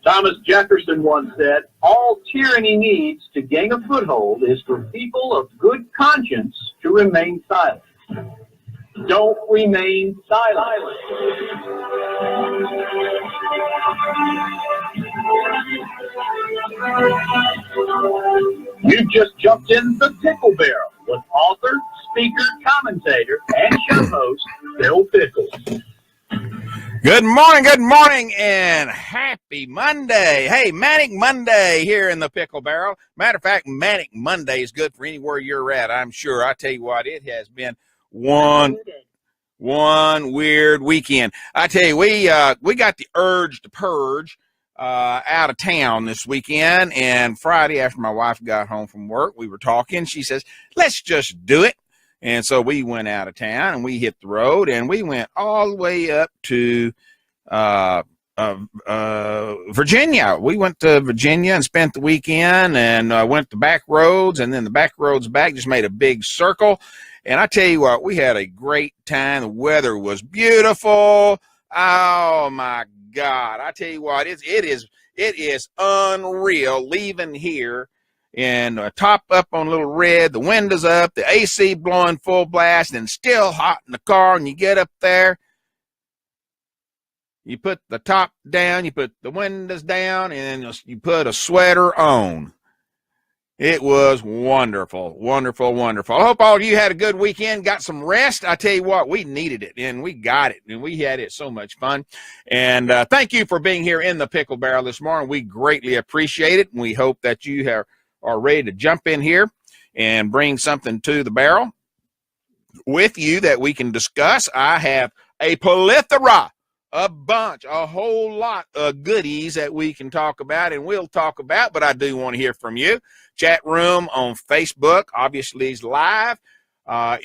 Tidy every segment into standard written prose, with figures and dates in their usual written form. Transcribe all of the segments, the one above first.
Thomas Jefferson once said, "All tyranny needs to gain a foothold is for people of good conscience to remain silent." Don't remain silent. You just jumped in the Pickle Barrel with author, speaker, commentator, and show host Bill Pickles. Good morning, and happy Monday. Hey, Manic Monday here in the Pickle Barrel. Matter of fact, Manic Monday is good for anywhere you're at, I'm sure. I tell you what, it has been one weird weekend. I tell you, we got the urge to purge out of town this weekend, and Friday after my wife got home from work, we were talking. She says, let's just do it. And so we went out of town and we hit the road and we went all the way up to Virginia. We went to Virginia and spent the weekend and went the back roads, and then the back roads back, just made a big circle. And I tell you what, we had a great time. The weather was beautiful. Oh my God. I tell you what, it is unreal leaving here. And top up on little red, the windows up, the AC blowing full blast, and still hot in the car. And you get up there, you put the top down, you put the windows down, and you put a sweater on. It was wonderful, wonderful, wonderful. I hope all of you had a good weekend, got some rest. I tell you what, we needed it, and we got it, and we had it so much fun. And thank you for being here in the Pickle Barrel this morning. We greatly appreciate it, and we hope that you are ready to jump in here and bring something to the barrel with you that we can discuss. I have a plethora, a whole lot of goodies that we can talk about and we'll talk about, but I do want to hear from you. Chat room on Facebook, obviously, is live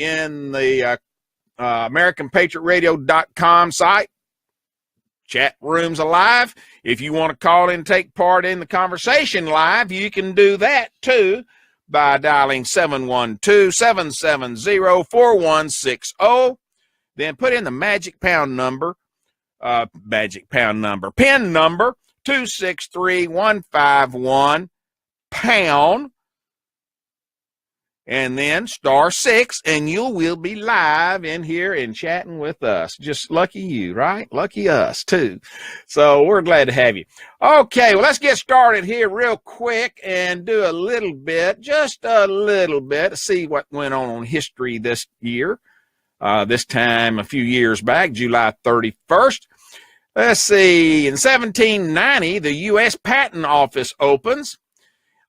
in the AmericanPatriotRadio.com site. Chat room's alive. If you want to call in and take part in the conversation live, you can do that too by dialing 712-770-4160. Then put in the PIN number 263151 pound, and then *6, and you will be live in here and chatting with us. Just lucky you, right? Lucky us, too. So we're glad to have you. Okay, well, let's get started here real quick and do a little bit, just a little bit, to see what went on history this year. This time a few years back, July 31st. Let's see, in 1790, the U.S. Patent Office opens.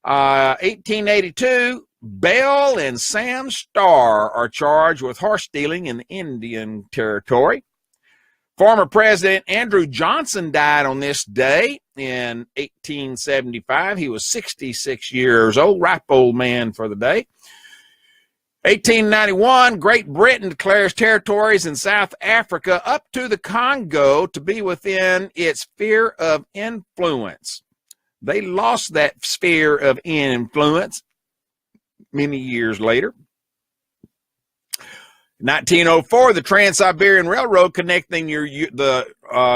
1882, Bell and Sam Starr are charged with horse stealing in Indian Territory. Former President Andrew Johnson died on this day in 1875. He was 66 years old, ripe old man for the day. 1891, Great Britain declares territories in South Africa up to the Congo to be within its sphere of influence. They lost that sphere of influence many years later. 1904, the Trans-Siberian Railroad connecting the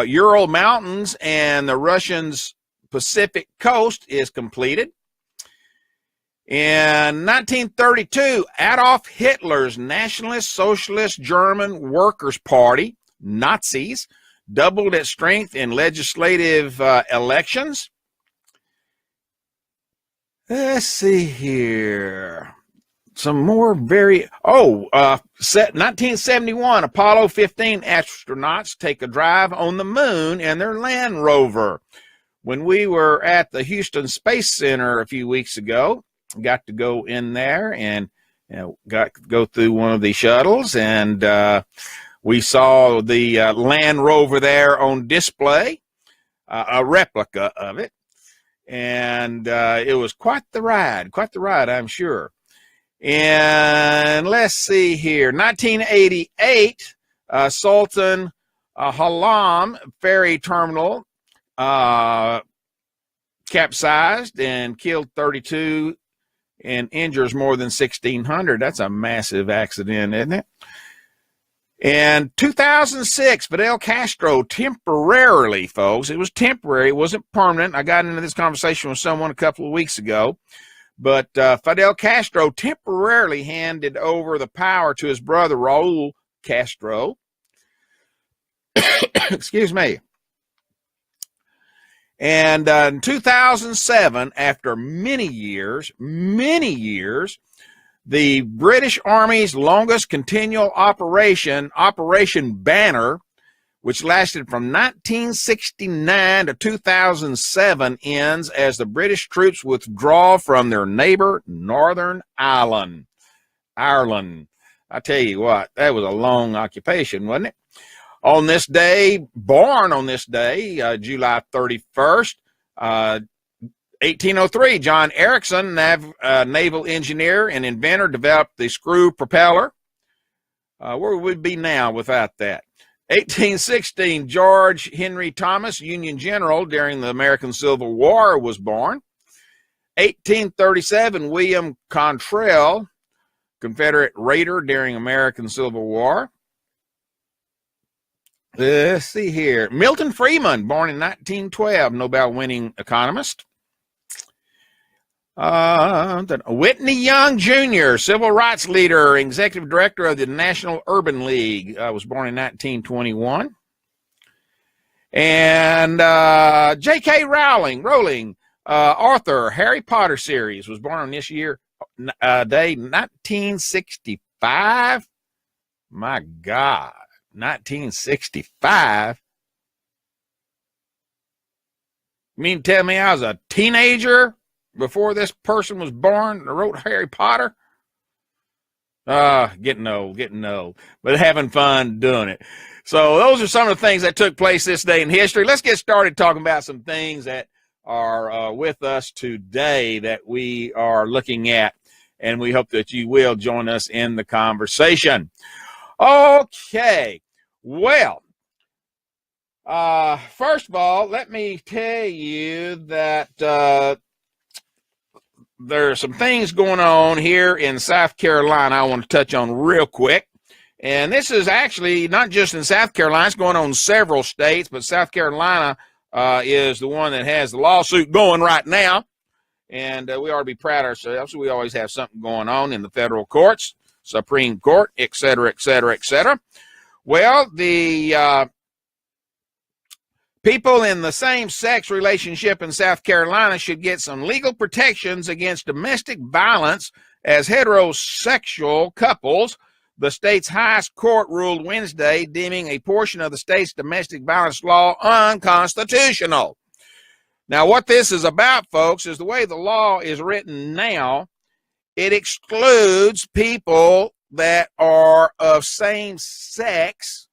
Ural Mountains and the Russian's Pacific coast is completed. In 1932, Adolf Hitler's Nationalist Socialist German Workers' Party, Nazis, doubled its strength in legislative elections. Let's see here. Some more 1971, Apollo 15 astronauts take a drive on the moon in their Land Rover. When we were at the Houston Space Center a few weeks ago, got to go in there and got to go through one of the shuttles, and we saw the Land Rover there on display, a replica of it. And it was quite the ride, I'm sure. And let's see here, 1988, Sultan Halam ferry terminal capsized and killed 32 and injures more than 1,600. That's a massive accident, isn't it? And 2006, Fidel Castro temporarily, folks, it was temporary, it wasn't permanent. I got into this conversation with someone a couple of weeks ago, but Fidel Castro temporarily handed over the power to his brother, Raul Castro. Excuse me. And in 2007, after many years, the British Army's longest continual operation, Operation Banner, which lasted from 1969 to 2007, ends as the British troops withdraw from their neighbor, Northern Ireland. I tell you what, that was a long occupation, wasn't it? On this day, born on this day, July 31st, 1803, John Ericsson, naval engineer and inventor, developed the screw propeller. Where would we be now without that? 1816, George Henry Thomas, Union general during the American Civil War, was born. 1837, William Cantrell, Confederate raider during American Civil War. Let's see here. Milton Friedman, born in 1912, Nobel-winning economist. Whitney Young Jr., civil rights leader, executive director of the National Urban League, was born in 1921. And J.K. Rowling, author, Harry Potter series, was born on this year, day 1965. My God, 1965. You mean tell me I was a teenager before this person was born that wrote Harry Potter? Getting old, but having fun doing it. So those are some of the things that took place this day in history. Let's get started talking about some things that are with us today that we are looking at, and we hope that you will join us in the conversation. Okay, well, first of all, let me tell you that there are some things going on here in South Carolina I want to touch on real quick. And this is actually not just in South Carolina, it's going on in several states, but South Carolina is the one that has the lawsuit going right now. And we ought to be proud of ourselves. We always have something going on in the federal courts, Supreme Court, et cetera, et cetera, et cetera. Well, the people in the same-sex relationship in South Carolina should get some legal protections against domestic violence as heterosexual couples. The state's highest court ruled Wednesday, deeming a portion of the state's domestic violence law unconstitutional. Now, what this is about, folks, is the way the law is written now, it excludes people that are of same sex,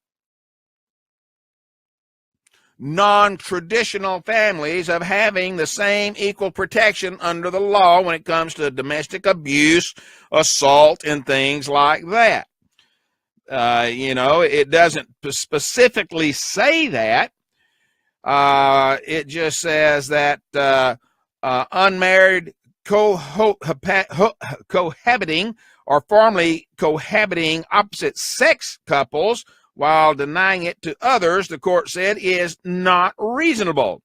non-traditional families, of having the same equal protection under the law when it comes to domestic abuse, assault, and things like that. It doesn't specifically say that. It just says that unmarried cohabiting or formerly cohabiting opposite sex couples, while denying it to others, the court said, is not reasonable.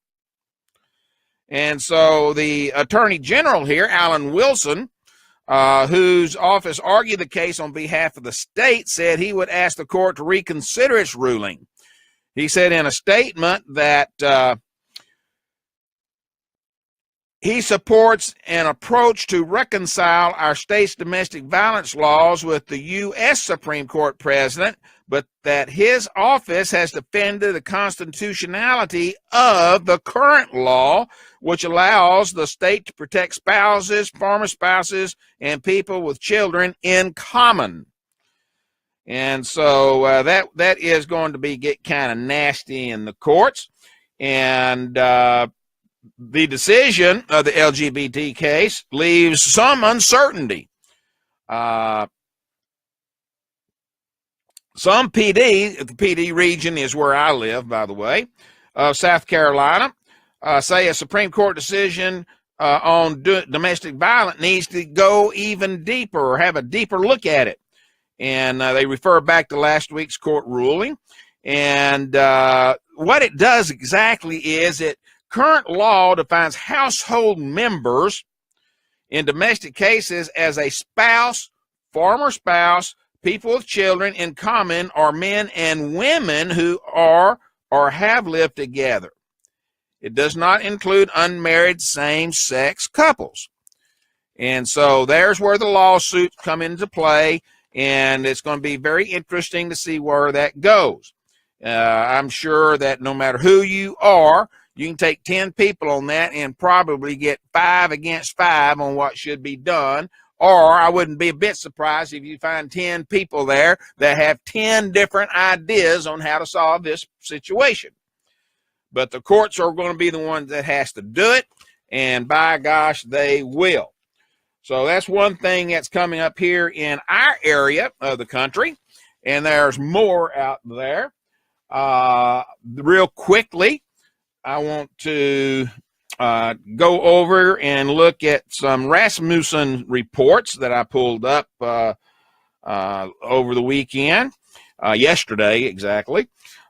And so the Attorney General here, Alan Wilson, whose office argued the case on behalf of the state, said he would ask the court to reconsider its ruling. He said in a statement that he supports an approach to reconcile our state's domestic violence laws with the U.S. Supreme Court precedent, but that his office has defended the constitutionality of the current law, which allows the state to protect spouses, former spouses, and people with children in common. And so that is going to get kind of nasty in the courts. And the decision of the LGBT case leaves some uncertainty Some PD, the PD region is where I live, by the way, South Carolina, say a Supreme Court decision on domestic violence needs to go even deeper or have a deeper look at it. And they refer back to last week's court ruling. And what it does exactly is current law defines household members in domestic cases as a spouse, former spouse, people with children in common, or men and women who are or have lived together. It does not include unmarried same-sex couples. And so there's where the lawsuits come into play, and it's going to be very interesting to see where that goes. I'm sure that no matter who you are, you can take 10 people on that and probably get 5 against 5 on what should be done. Or I wouldn't be a bit surprised if you find 10 people there that have 10 different ideas on how to solve this situation. But the courts are going to be the ones that has to do it, and by gosh, they will. So that's one thing that's coming up here in our area of the country, and there's more out there. Real quickly, I want to go over and look at some Rasmussen reports that I pulled up over the weekend, yesterday exactly.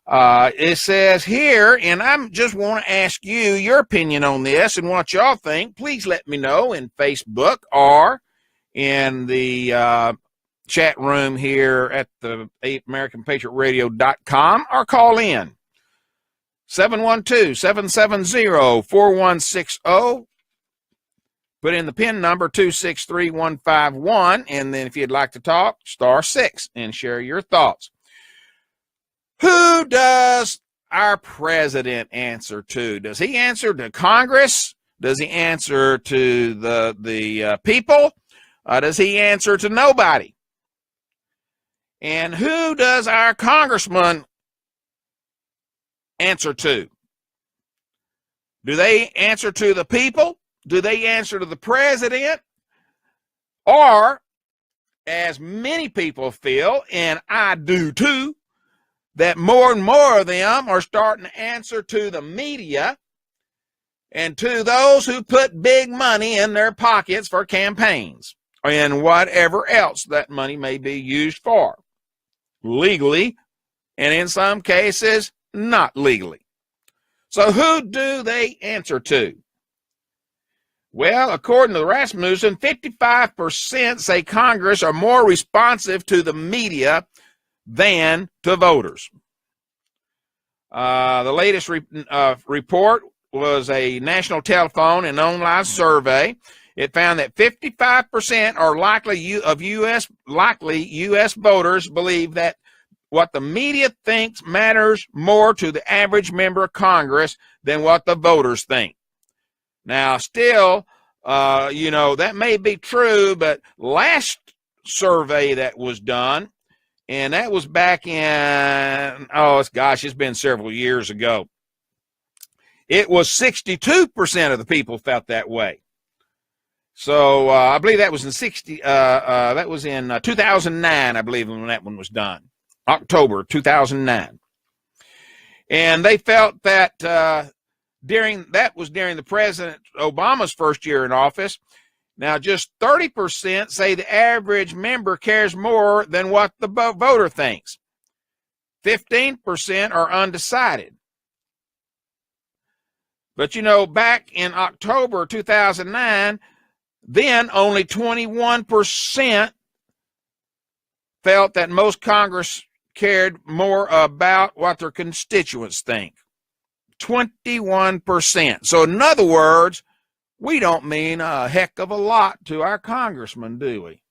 It says here, and I just want to ask you your opinion on this and what y'all think. Please let me know in Facebook or in the chat room here at the AmericanPatriotRadio.com, or call in 712-770-4160. Put in the PIN number 263151, and then if you'd like to talk, *6 and share your thoughts. Who does our president answer to? Does he answer to Congress? Does he answer to the people? Does he answer to nobody? And who does our congressman answer to? Do they answer to the people? Do they answer to the president? Or, as many people feel, and I do too, that more and more of them are starting to answer to the media and to those who put big money in their pockets for campaigns and whatever else that money may be used for, legally, and in some cases, not legally. So who do they answer to? Well, according to Rasmussen, 55% say Congress are more responsive to the media than to voters. The latest report was a national telephone and online survey. It found that 55% are likely U.S. voters believe that what the media thinks matters more to the average member of Congress than what the voters think. Now, still, that may be true, but last survey that was done, and that was back in, it's been several years ago. It was 62% of the people felt that way. So I believe that was in 2009, I believe, when that one was done. October 2009. And they felt that during the President Obama's first year in office. Now, just 30% say the average member cares more than what the voter thinks. 15% are undecided. But, back in October 2009, then only 21% felt that most Congress cared more about what their constituents think. 21%. So, in other words, we don't mean a heck of a lot to our congressman, do we?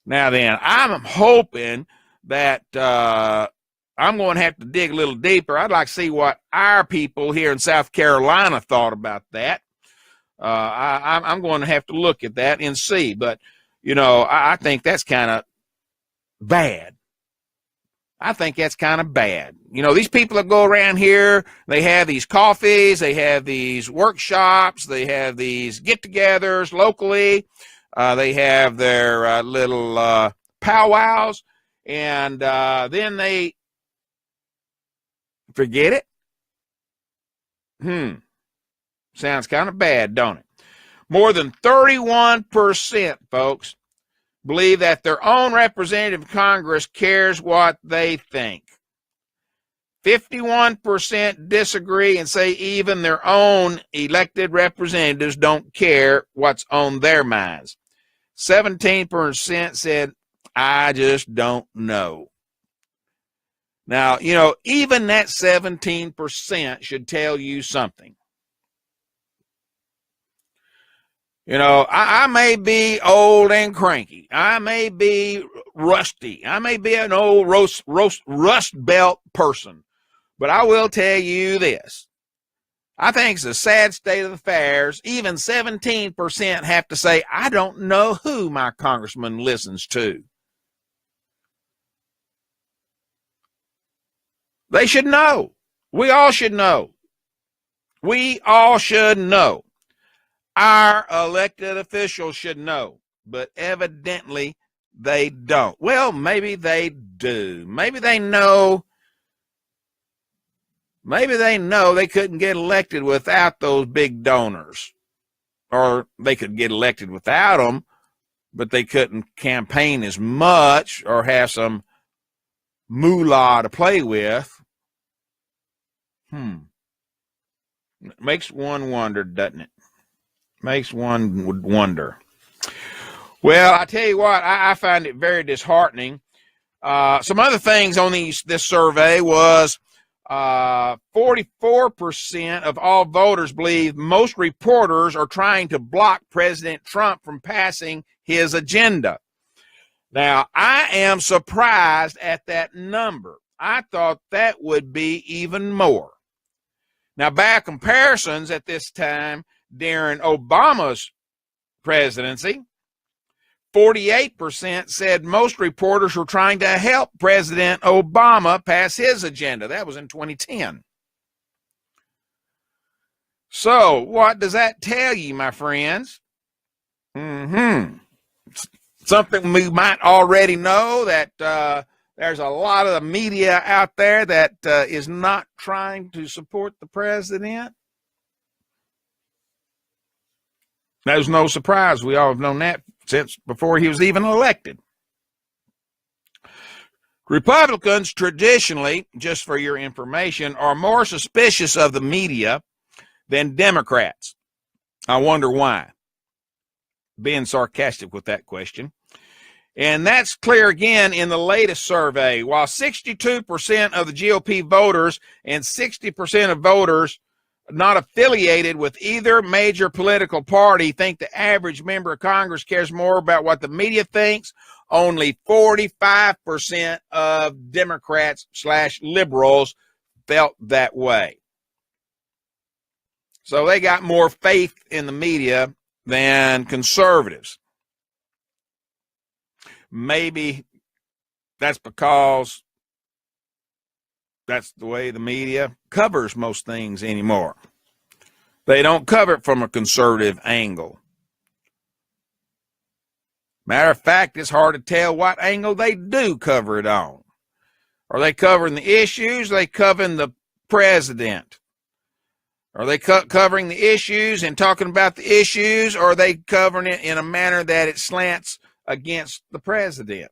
Now then, I'm hoping that I'm going to have to dig a little deeper. I'd like to see what our people here in South Carolina thought about that. I'm going to have to look at that and see. But, I think that's kind of bad. I think that's kind of bad. These people that go around here, they have these coffees, they have these workshops, they have these get-togethers locally. They have their little powwows, and then they forget it. Sounds kind of bad, don't it? More than 31%, folks, believe that their own representative in Congress cares what they think. 51% disagree and say even their own elected representatives don't care what's on their minds. 17% said, I just don't know. Now, you know, even that 17% should tell you something. You know, I may be old and cranky. I may be rusty. I may be an old rust belt person. But I will tell you this. I think it's a sad state of affairs. Even 17% have to say, I don't know who my congressman listens to. They should know. We all should know. We all should know. Our elected officials should know, but evidently they don't. Well, maybe they do. Maybe they know. Maybe they know they couldn't get elected without those big donors. Or they could get elected without them, but they couldn't campaign as much or have some moolah to play with. Makes one wonder, doesn't it? Makes one wonder. Well, I tell you what, I find it very disheartening. Some other things on this survey was 44% of all voters believe most reporters are trying to block President Trump from passing his agenda. Now, I am surprised at that number. I thought that would be even more. Now, by comparisons at this time during Obama's presidency, 48% said most reporters were trying to help President Obama pass his agenda. That was in 2010. So, what does that tell you, my friends? Something we might already know, that there's a lot of the media out there that is not trying to support the president. There's no surprise. We all have known that since before he was even elected. Republicans traditionally, just for your information, are more suspicious of the media than Democrats. I wonder why. Being sarcastic with that question. And that's clear again in the latest survey. While 62% of the GOP voters and 60% of voters not affiliated with either major political party think the average member of Congress cares more about what the media thinks, only 45% of Democrats/liberals felt that way. So they got more faith in the media than conservatives. Maybe that's because that's the way the media covers most things anymore. They don't cover it from a conservative angle. Matter of fact, it's hard to tell what angle they do cover it on. Are they covering the issues? Are they covering the president? Are they covering the issues and talking about the issues? Or are they covering it in a manner that it slants against the president?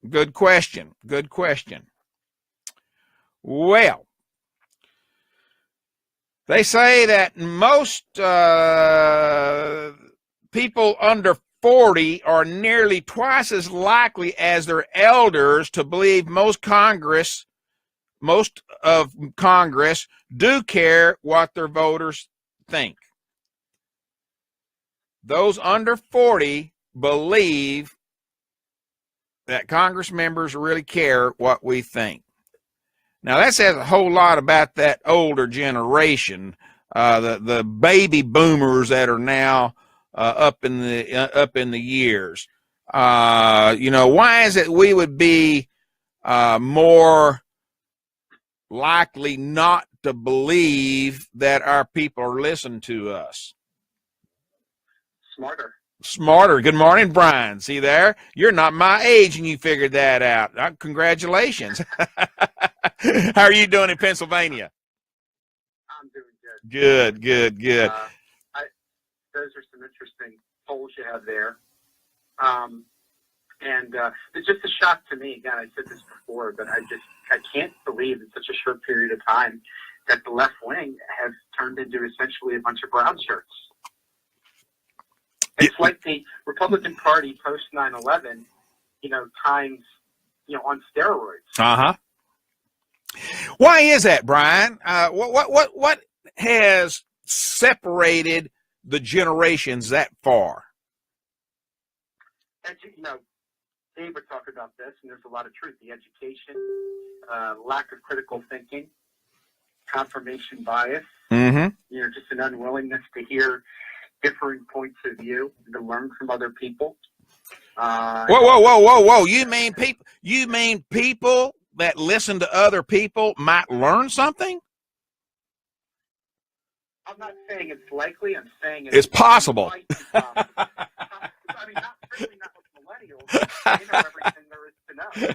Good question. Good question. Well, they say that most people under 40 are nearly twice as likely as their elders to believe most of Congress do care what their voters think. Those under 40 believe that Congress members really care what we think. Now, that says a whole lot about that older generation, the baby boomers that are now up in the years. Why is it we would be more likely not to believe that our people are listening to us? Smarter. Smarter. Good morning, Brian. See there? You're not my age and you figured that out. Congratulations. How are you doing in Pennsylvania? I'm doing good. Good, good, good. Those are some interesting polls you have there. It's just a shock to me. Again, I said this before, but I can't believe in such a short period of time that the left wing has turned into essentially a bunch of brown shirts. It's like the Republican Party post 9/11, times, on steroids. Uh-huh. Why is that, Brian? What has separated the generations that far? And, Dave would talk about this, and there's a lot of truth. The education, lack of critical thinking, confirmation bias, just an unwillingness to hear differing points of view and to learn from other people. Whoa! You mean people that listen to other people might learn something? I'm not saying it's likely. I'm saying it's possible. Not certainly not with millennials. They know everything there is to know.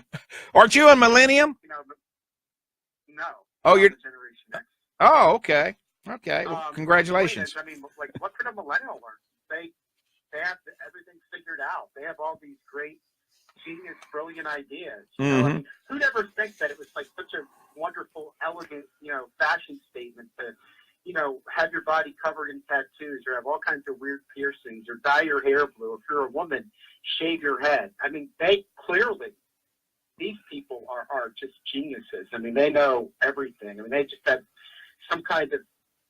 Aren't you a millennium? No. Oh, you're Generation X. Oh, okay. Okay. Well, congratulations. What could a millennial learn? They have everything figured out. They have all these great, genius, brilliant ideas. Who'd ever think that it was like such a wonderful, elegant, fashion statement to, have your body covered in tattoos or have all kinds of weird piercings or dye your hair blue. If you're a woman, shave your head. I mean, these people are just geniuses. I mean, they know everything. I mean, they just have some kind of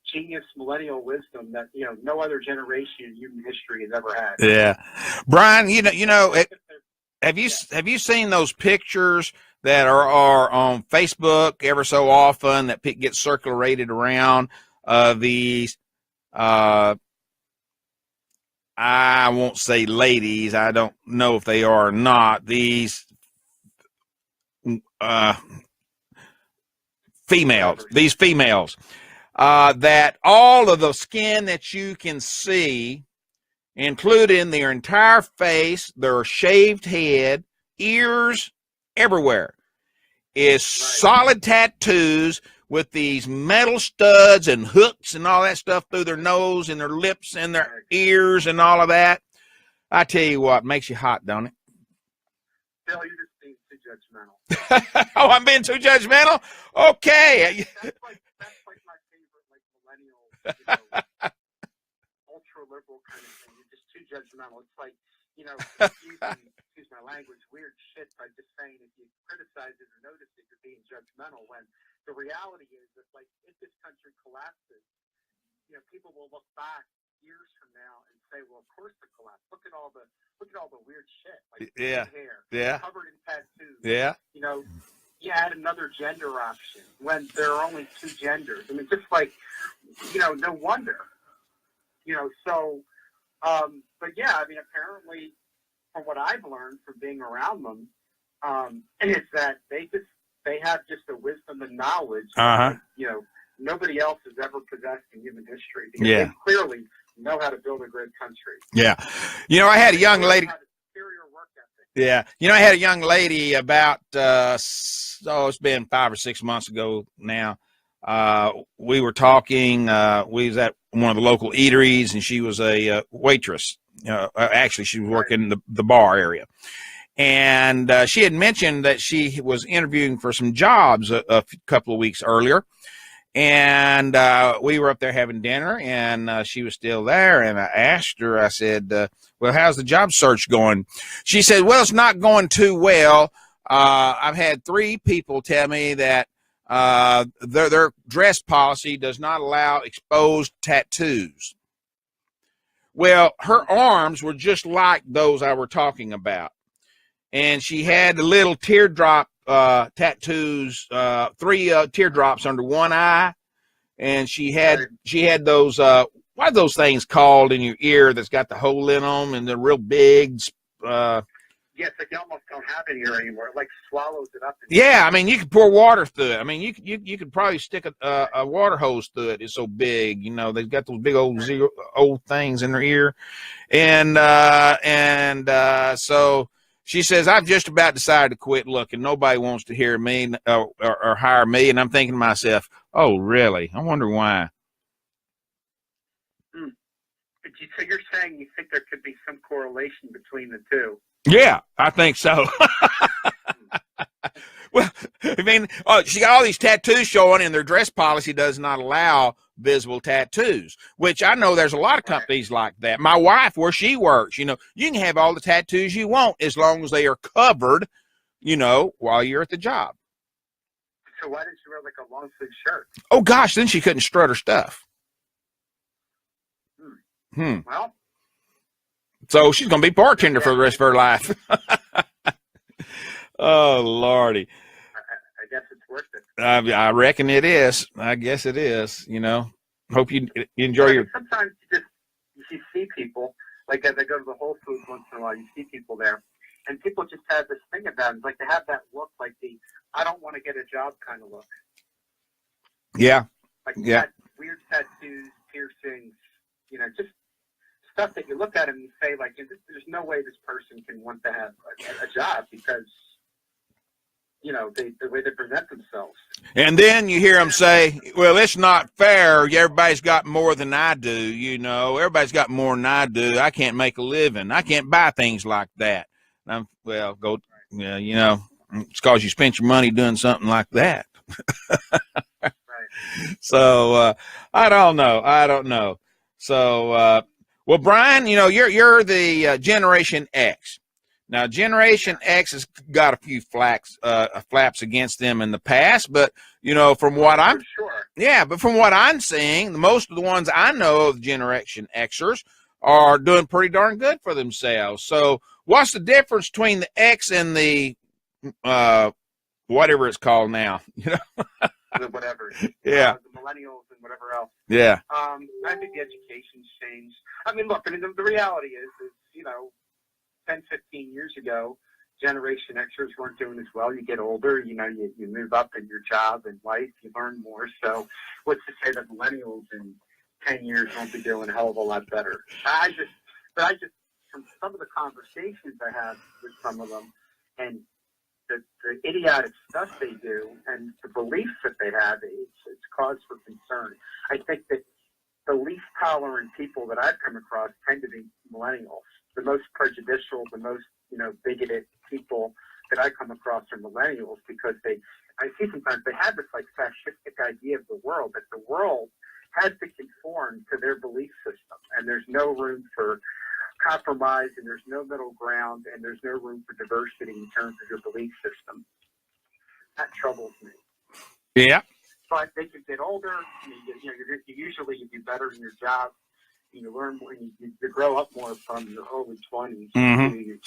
genius millennial wisdom that no other generation in human history has ever had. Yeah, Brian, have you seen those pictures that are on Facebook ever so often that get circulated around these? I won't say ladies. I don't know if they are or not. These females. These females. That all of the skin that you can see, including their entire face, their shaved head, ears, everywhere, is solid tattoos with these metal studs and hooks and all that stuff through their nose and their lips and their ears and all of that. I tell you what, makes you hot, don't it? Bill, you're just being too judgmental. Oh, I'm being too judgmental? Okay. That's like my favorite, millennial, ultra-liberal kind of thing. You're just too judgmental. It's like, excuse my language, weird shit by just saying if you criticize it or notice it, you're being judgmental, when the reality is that, if this country collapses, people will look back years from now and say, well, of course it collapsed. Look at all the weird shit, hair, covered in tattoos. Yeah. You add another gender option when there are only two genders. I mean, just no wonder. But yeah, I mean, apparently, from what I've learned from being around them, is that they have just a wisdom and knowledge that, nobody else has ever possessed in human history. Because they clearly know how to build a great country. Yeah. I had a young lady. Yeah. I had a young lady about, it's been 5 or 6 months ago now. We were talking, we was at one of the local eateries and she was a waitress. Actually, she was working in the bar area. And she had mentioned that she was interviewing for some jobs a couple of weeks earlier. And we were up there having dinner, and she was still there. And I asked her, I said, well, how's the job search going? She said, well, it's not going too well. I've had 3 people tell me that their dress policy does not allow exposed tattoos. Well, her arms were just like those I were talking about. And she had the little teardrop tattoos, 3 teardrops under one eye. And she had those, what are those things called in your ear that's got the hole in them and they're real big? Yeah, it's like you almost don't have any air anymore. It like swallows it up. Yeah, I mean, you could pour water through it. I mean, you could probably stick a water hose through it. It's so big, you know. They've got those big old things in their ear, and so she says, I've just about decided to quit looking. Nobody wants to hear me or hire me, and I'm thinking to myself, oh, really? I wonder why. So you're saying you think there could be some correlation between the two? Yeah, I think so. Well, I mean, she got all these tattoos showing, and their dress policy does not allow visible tattoos, which I know there's a lot of companies like that. My wife, where she works, you know, you can have all the tattoos you want as long as they are covered, you know, while you're at the job. So why didn't she wear like a long sleeve shirt? Oh, gosh, then she couldn't strut her stuff. Well, so she's going to be bartender for the rest of her life. Oh, Lordy. I guess it's worth it. I reckon it is. I guess it is, you know. Hope you enjoy your... Sometimes you see people, like as I go to the Whole Foods once in a while, you see people there, and people just have this thing about them. Like they have that look, like the I don't want to get a job kind of look. Yeah. Like yeah. Weird tattoos, piercings, you know, just stuff that you look at and you say, like, there's no way this person can want to have a job because, you know, the way they present themselves. And then you hear them say, well, it's not fair. Everybody's got more than I do, you know. Everybody's got more than I do. I can't make a living. I can't buy things like that. And yeah, you know, it's because you spent your money doing something like that. Right. So, I don't know. So, well, Brian, you know, you're the Generation X. Now, Generation X has got a few flaps against them in the past, but you know, from what I'm seeing, most of the ones I know of Generation Xers are doing pretty darn good for themselves. So, what's the difference between the X and the whatever it's called now? You know, whatever. Yeah. The millennials and whatever else. Yeah. I think the education's changed. I mean, look, the reality is, you know, 10, 15 years ago, Generation Xers weren't doing as well. You get older, you know, you move up in your job and life, you learn more. So what's to say that millennials in 10 years won't be doing a hell of a lot better? I just, from some of the conversations I have with some of them and the idiotic stuff they do and the beliefs that they have, it's cause for concern. I think that the least tolerant people that I've come across tend to be millennials. The most prejudicial, the most, you know, bigoted people that I come across are millennials because I see sometimes they have this like fascistic idea of the world, that the world has to conform to their belief system and there's no room for compromise and there's no middle ground and there's no room for diversity in terms of your belief system. That troubles me. Yeah. But they can get older. You usually you do better in your job. You learn more. You grow up more from your early 20s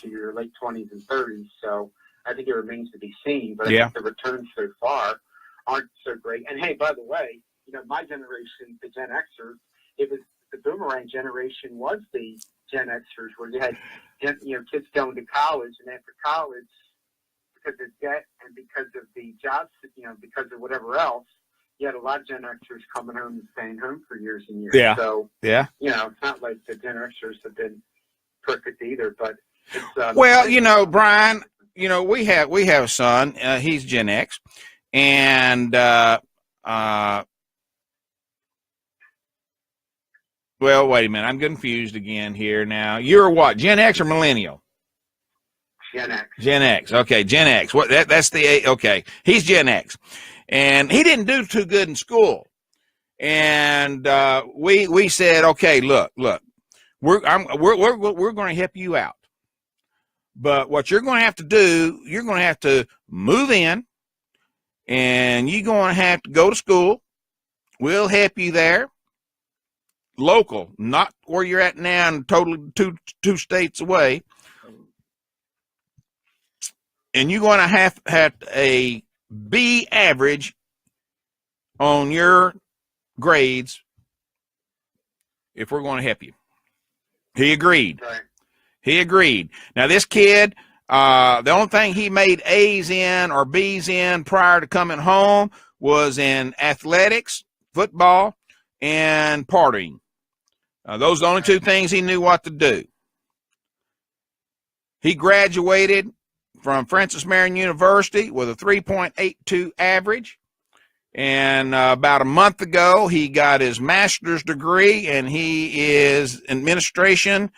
to your late 20s and 30s. So I think it remains to be seen. But I think the returns so far aren't so great. And hey, by the way, you know, my generation, the Gen Xers, it was the boomerang generation was the Gen Xers, where you had kids going to college, and after college, because of debt and because of the jobs, because of whatever else, you had a lot of Gen Xers coming home and staying home for years and years. Yeah. So, yeah. You know, it's not like the Gen Xers have been perfect either, but it's... well, you know, Brian, you know, we have a son. He's Gen X. And, well, wait a minute. I'm confused again here now. You're what, Gen X or millennial? Gen X. Gen X. Okay, Gen X. What? That's the... Okay, he's Gen X. And he didn't do too good in school. And we said, okay, look, we're going to help you out. But what you're going to have to do, you're going to have to move in, and you're going to have to go to school. We'll help you there. Local, not where you're at now, and totally two states away. And you're going to have a B average on your grades if we're going to help you. He agreed. Right. He agreed. Now, this kid, The only thing he made A's in or B's in prior to coming home was in athletics, football, and partying. Those are the only two things he knew what to do. He graduated from Francis Marion University with a 3.82 average. And about a month ago, he got his master's degree, and he is administration,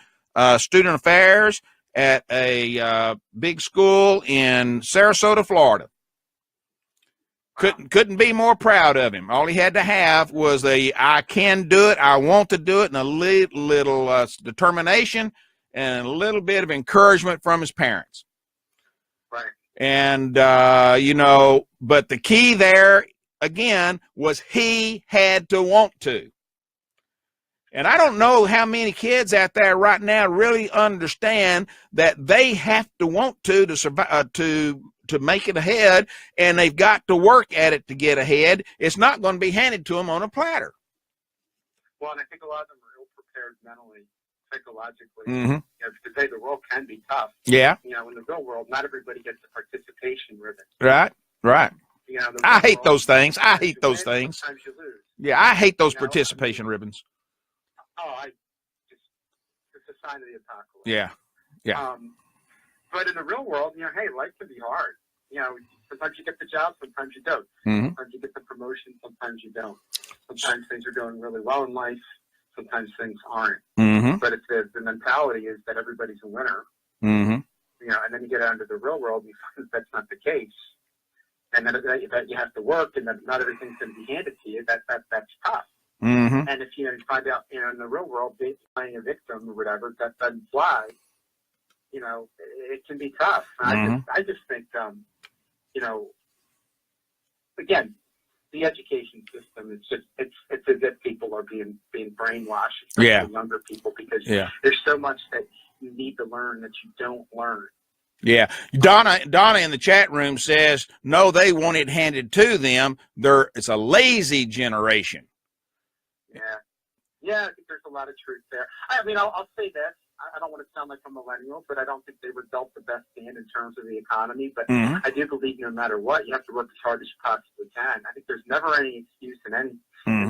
student affairs at a big school in Sarasota, Florida. Couldn't be more proud of him. All he had to have was I can do it, I want to do it, and a little determination and a little bit of encouragement from his parents. Right. And, but the key there, again, was he had to want to. And I don't know how many kids out there right now really understand that they have to want to survive, to make it ahead, and they've got to work at it to get ahead. It's not going to be handed to them on a platter. Well, and I think a lot of them are ill-prepared mentally, psychologically. Mm-hmm. Because the world can be tough. Yeah. In the real world, not everybody gets the participation ribbon. Right. I hate those things. I hate those things. Sometimes you lose. Yeah, I hate those participation ribbons. It's a sign of the apocalypse. Yeah. But in the real world, hey, life can be hard. Sometimes you get the job, sometimes you don't. Mm-hmm. Sometimes you get the promotion, sometimes you don't. Sometimes things are going really well in life, sometimes things aren't. Mm-hmm. But it's the mentality is that everybody's a winner. Mm-hmm. And then you get out into the real world and you find that's not the case. And then that you have to work, and that not everything's going to be handed to you. That's tough. Mm-hmm. And if you find out, in the real world, playing a victim or whatever, that doesn't fly. It can be tough. Mm-hmm. I just think, again, the education system is it's as if people are being brainwashed, especially younger people, because there's so much that you need to learn that you don't learn. Yeah. Donna in the chat room says, no, they want it handed to them. It's a lazy generation. Yeah, I think there's a lot of truth there. I'll say this. I don't want to sound like a millennial, but I don't think they were dealt the best hand in terms of the economy. But mm-hmm. I do believe no matter what, you have to work as hard as you possibly can. I think there's never any excuse in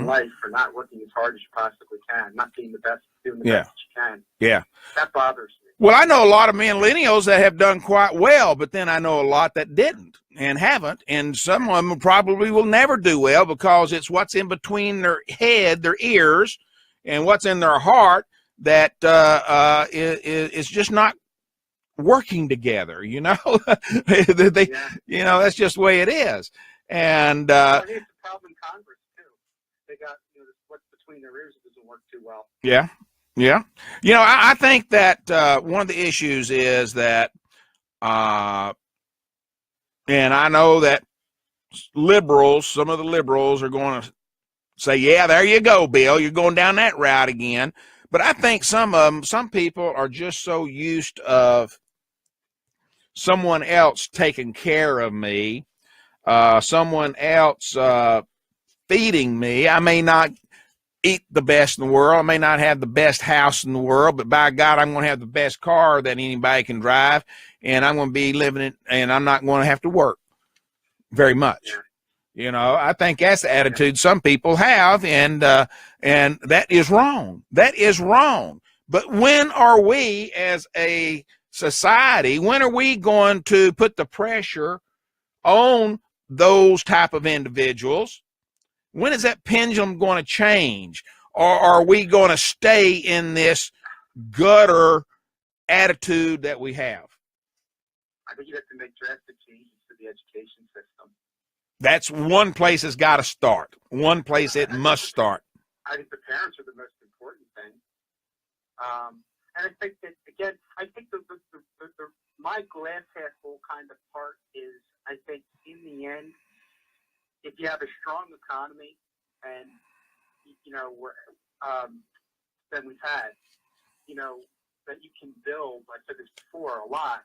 life for not working as hard as you possibly can, not being the best, doing the best that you can. Yeah. That bothers me. Well, I know a lot of millennials that have done quite well, but then I know a lot that didn't and haven't, and some of them probably will never do well because it's what's in between their head, their ears, and what's in their heart that is just not working together. They, that's just the way it is. And I think it's a problem in Congress too. They got what's between their ears doesn't work too well. Yeah. I think that one of the issues is that, and I know that some of the liberals are going to say, yeah, there you go, Bill, you're going down that route again. But I think some people are just so used of someone else taking care of me, someone else feeding me. I may not eat the best in the world. I may not have the best house in the world, but by God, I'm going to have the best car that anybody can drive, and I'm going to be living it, and I'm not going to have to work very much. I think that's the attitude some people have, and that is wrong. That is wrong. But when are we, as a society, when are we going to put the pressure on those type of individuals? When is that pendulum going to change? Or are we going to stay in this gutter attitude that we have? I think you have to make drastic changes to the education system. That's one place it's got to start. One place it must start. I think the parents are the most important thing. And I think that, again, my glass half full kind of part is, I think, in the end, if you have a strong economy and, than we've had, that you can build, I said this before a lot,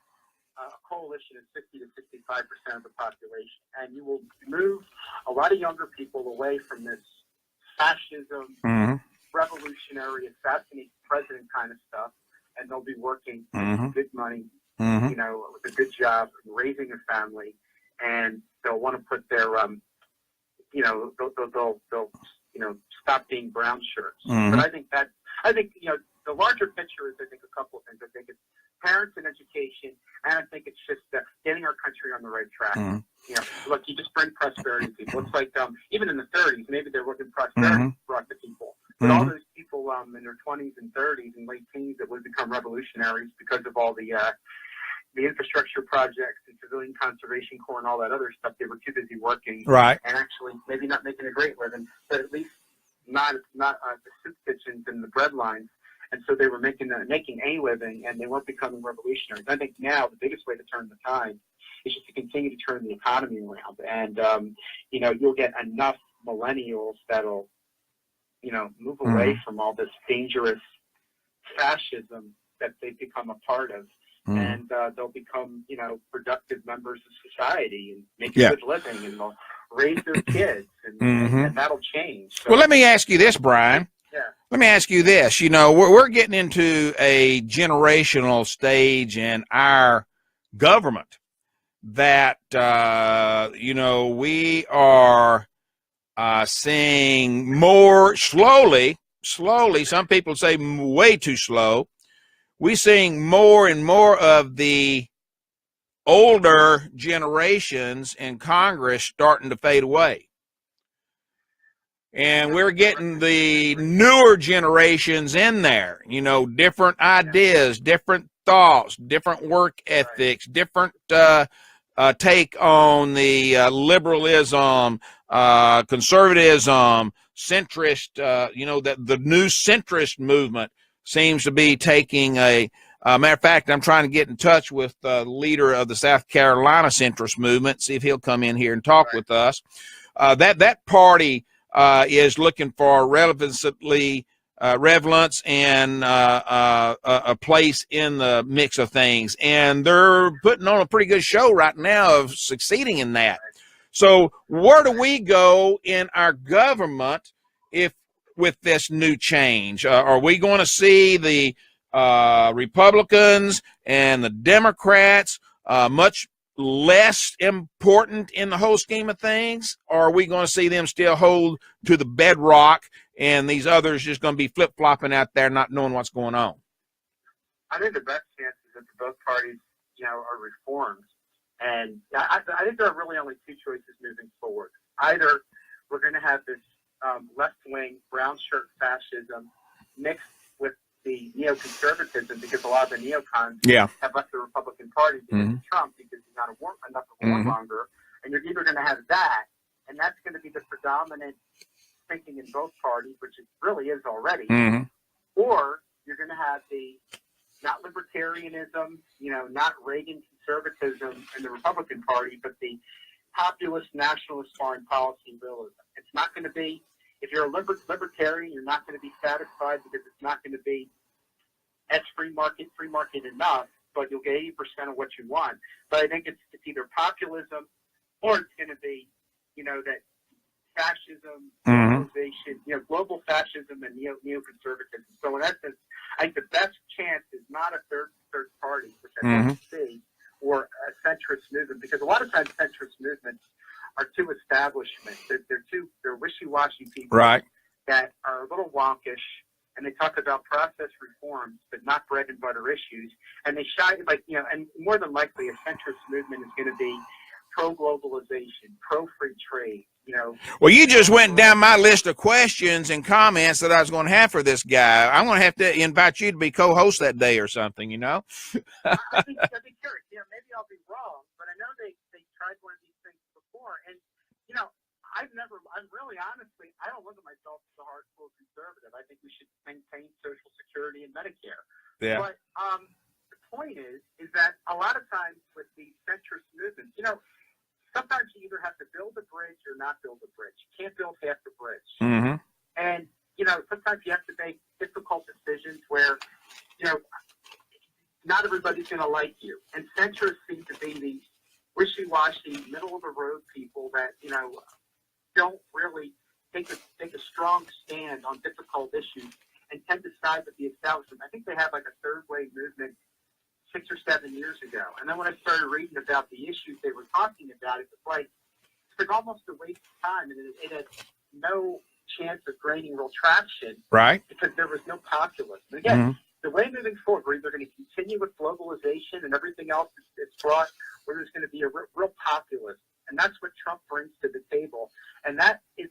a coalition of 60 to 65% of the population. And you will move a lot of younger people away from this fascism, revolutionary, assassinate president kind of stuff, and they'll be working good money you know, with a good job, raising a family, and they'll want to put their, you know, they'll you know, stop being brown shirts. But I think, you know, the larger picture is, I think, a couple of things. I think it's parents and education, and I think it's just getting our country on the right track. You know, look, you just bring prosperity to people. It's like, even in the 30s, maybe there wasn't prosperity brought to people. But all those people in their 20s and 30s and late teens that would become revolutionaries because of all the infrastructure projects and civilian conservation corps and all that other stuff, they were too busy working. Right. And actually maybe not making a great living, but at least not the soup kitchens and the bread lines. And so they were making a living, and they weren't becoming revolutionaries. I think now the biggest way to turn the tide is just to continue to turn the economy around. And, you know, you'll get enough millennials that'll, you know, move away from all this dangerous fascism that they've become a part of. And they'll become, you know, productive members of society and make a good living, and they'll raise their kids, and that'll change. So, well, let me ask you this, Brian. Yeah. Let me ask you this. You know, we're getting into a generational stage in our government that, you know, we are seeing more slowly, some people say way too slow, we're seeing more and more of the older generations in Congress starting to fade away. And we're getting the newer generations in there, you know, different ideas, different thoughts, different work ethics, different take on the liberalism, conservatism, centrist, you know, that the new centrist movement seems to be taking a matter of fact, I'm trying to get in touch with the leader of the South Carolina centrist movement, see if he'll come in here and talk with us. That party is looking for relevance and a place in the mix of things. And they're putting on a pretty good show right now of succeeding in that. So where do we go in our government with this new change? Are we going to see the Republicans and the Democrats much less important in the whole scheme of things, or are we going to see them still hold to the bedrock and these others just going to be flip-flopping out there not knowing what's going on? I think the best chance is that both parties, you know, are reformed. And I think there are really only two choices moving forward. Either we're going to have this left-wing brown shirt fascism mixed with the neoconservatism, because a lot of the neocons have left the Republican Party because of Trump, because he's not enough of a warmonger. And you're either going to have that, and that's going to be the predominant thinking in both parties, which it really is already, or you're going to have the not libertarianism, you know, not Reagan conservatism in the Republican Party, but the populist nationalist foreign policy realism. It's not going to be, if you're a libertarian, you're not going to be satisfied because it's not going to be as free market enough, but you'll get 80% of what you want. But I think it's either populism or it's going to be, you know, that fascism, globalization, you know, global fascism and neoconservatism. So in essence, I think the best chance is not a third party, which I don't see, or a centrist movement, because a lot of times centrist movements are too establishment. They're wishy-washy people that are a little wonkish, and they talk about process reforms, but not bread and butter issues. And they shy, like, you know, and more than likely a centrist movement is going to be pro-globalization, pro-free trade, you know. Well, you just went down my list of questions and comments that I was going to have for this guy. I'm going to have to invite you to be co-host that day or something, you know. I'd be curious. You know, maybe I'll be wrong, but I know they tried one of these things before. And, you know, I don't look at myself as a hardcore conservative. I think we should maintain Social Security and Medicare. Yeah. But the point is that a lot of times with the centrist movements, you know, sometimes you either have to build a bridge or not build a bridge. You can't build half the bridge. And, you know, sometimes you have to make difficult decisions where, you know, not everybody's going to like you. And centrists seem to be these wishy-washy, middle-of-the-road people that, you know, don't really take a strong stand on difficult issues and tend to side with the establishment. I think they have like a third-wave movement 6 or 7 years ago. And then when I started reading about the issues they were talking about, it was like almost a waste of time, and it had no chance of gaining real traction, Right. because there was no populism. Again, the way moving forward, we're either going to continue with globalization and everything else it's brought, or there's going to be a real populism. And that's what Trump brings to the table. And that's the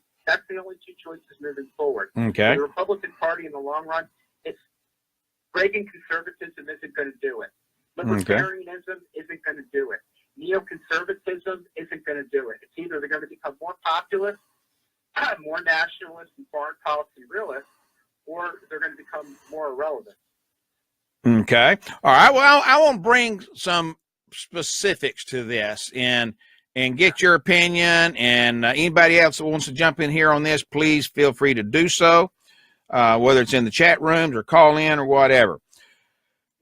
only two choices moving forward. Okay. The Republican Party in the long run, it's Reagan conservatism isn't going to do it. Libertarianism isn't going to do it. Neoconservatism isn't going to do it. It's either they're going to become more populist, more nationalist and foreign policy realists, or they're going to become more irrelevant. Okay. All right. Well, I want to bring some specifics to this and get your opinion. And anybody else that wants to jump in here on this, please feel free to do so, whether it's in the chat rooms or call in or whatever.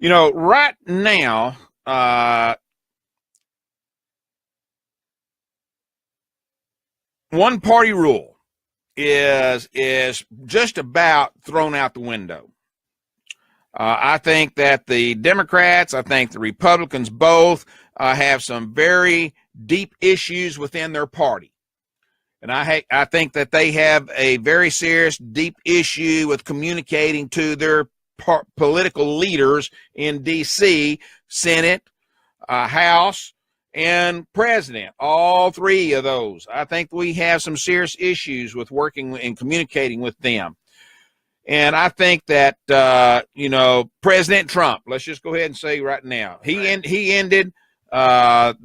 You know, right now, one party rule is just about thrown out the window. I think that the Democrats, I think the Republicans both have some very deep issues within their party. And I think that they have a very serious, deep issue with communicating to their political leaders in D.C., Senate, House, and President. All three of those. I think we have some serious issues with working and communicating with them. And I think that, President Trump, let's just go ahead and say right now, he ended the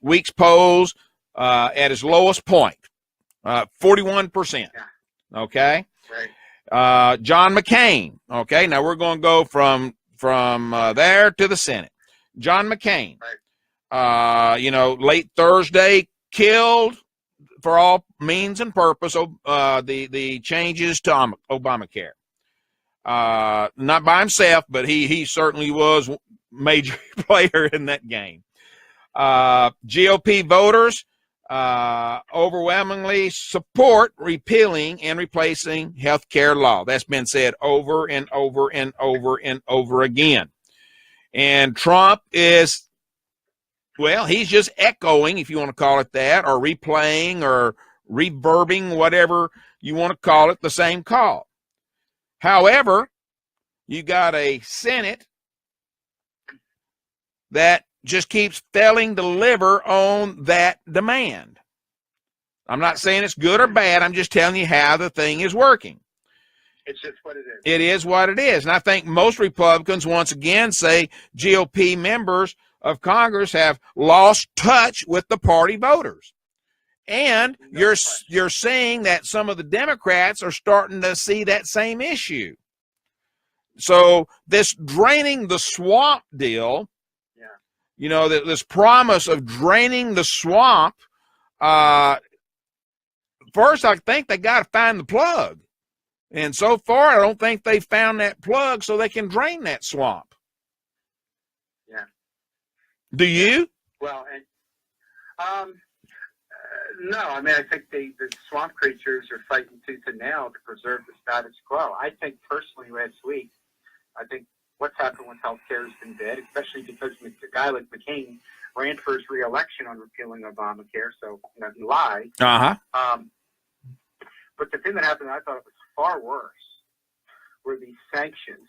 week's polls at his lowest point, 41%. Okay. Right. John McCain. Okay. Now we're going to go from there to the Senate. John McCain, right. Late Thursday, killed for all means and purpose the changes to Obamacare. Not by himself, but he certainly was a major player in that game. GOP voters overwhelmingly support repealing and replacing health care law. That's been said over and over and over and over again. And Trump is, well, he's just echoing, if you want to call it that, or replaying or reverbing, whatever you want to call it, the same call. However, you got a Senate that just keeps failing to deliver on that demand. I'm not saying it's good or bad. I'm just telling you how the thing is working. It's just what it is. It is what it is. And I think most Republicans, once again, say GOP members of Congress have lost touch with the party voters. And you're seeing that some of the Democrats are starting to see that same issue. So this draining the swamp deal, this promise of draining the swamp, first I think they got to find the plug. And so far, I don't think they found that plug so they can drain that swamp. Yeah. Do you? Well, no. I mean, I think the swamp creatures are fighting tooth and nail to preserve the status quo. I think personally last week, I think what's happened with health care has been bad, especially because a guy like McCain ran for his re-election on repealing Obamacare, so he lied. Uh-huh. But the thing that happened, I thought it was far worse, were these sanctions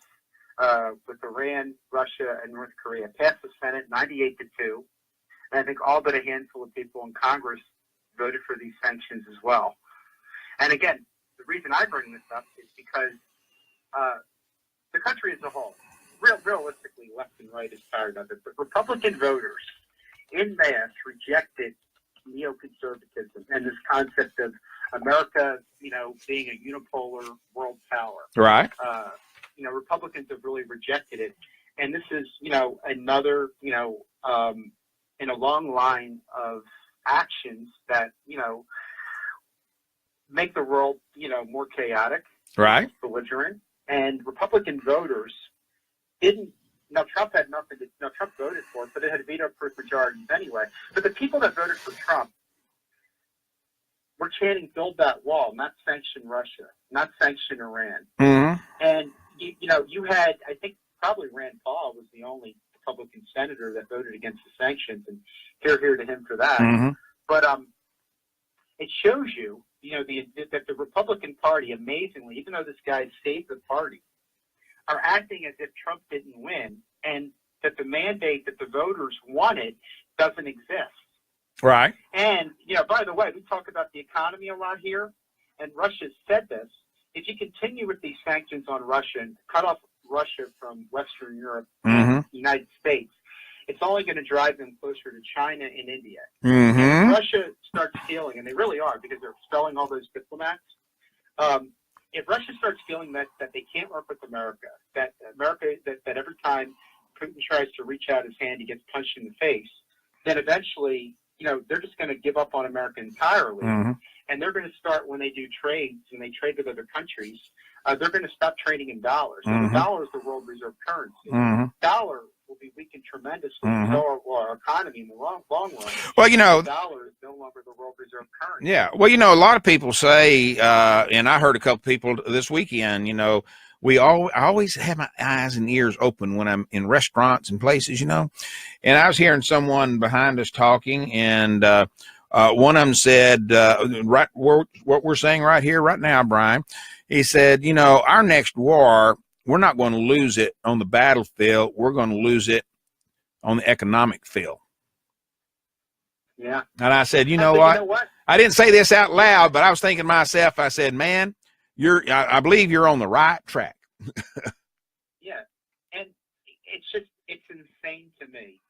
with Iran, Russia, and North Korea. Passed the Senate 98-2, and I think all but a handful of people in Congress voted for these sanctions as well. And again, the reason I bring this up is because the country as a whole, realistically, left and right is tired of it, but Republican voters in mass rejected neoconservatism and this concept of America, being a unipolar world power. Right. Republicans have really rejected it. And this is, another, in a long line of actions that, make the world, more chaotic. Right. Belligerent. And Republican voters didn't. Now, Trump had nothing to. Now, Trump voted for it, but it had veto-proof majorities anyway. But the people that voted for Trump were chanting "Build that wall," not sanction Russia, not sanction Iran. Mm-hmm. And you had, I think, probably Rand Paul was the only Republican senator that voted against the sanctions, and hear to him for that. Mm-hmm. But it shows you, that the Republican Party, amazingly, even though this guy saved the party, are acting as if Trump didn't win, and that the mandate that the voters wanted doesn't exist. Right. And, by the way, we talk about the economy a lot here, and Russia said this. If you continue with these sanctions on Russia and cut off Russia from Western Europe and the United States, it's only going to drive them closer to China and India. Mm-hmm. And Russia starts feeling, and they really are, because they're expelling all those diplomats. If Russia starts feeling that they can't work with America, that every time Putin tries to reach out his hand, he gets punched in the face, then eventually, they're just going to give up on America entirely. Mm-hmm. And they're going to start, when they do trades and they trade with other countries, they're going to stop trading in dollars. So the dollar is the world reserve currency. Mm-hmm. Dollar will be weakened tremendously. So will our economy in the long run. Well, the dollar is no longer the world reserve currency. Yeah. Well, a lot of people say, and I heard a couple people this weekend, I always have my eyes and ears open when I'm in restaurants and places, and I was hearing someone behind us talking, and one of them said, right, what we're saying right here, right now, Brian, he said, our next war, we're not going to lose it on the battlefield. We're going to lose it on the economic field. Yeah. And I said, you know what? I didn't say this out loud, but I was thinking to myself, I said, man, I believe you're on the right track. Yeah. And it's insane to me,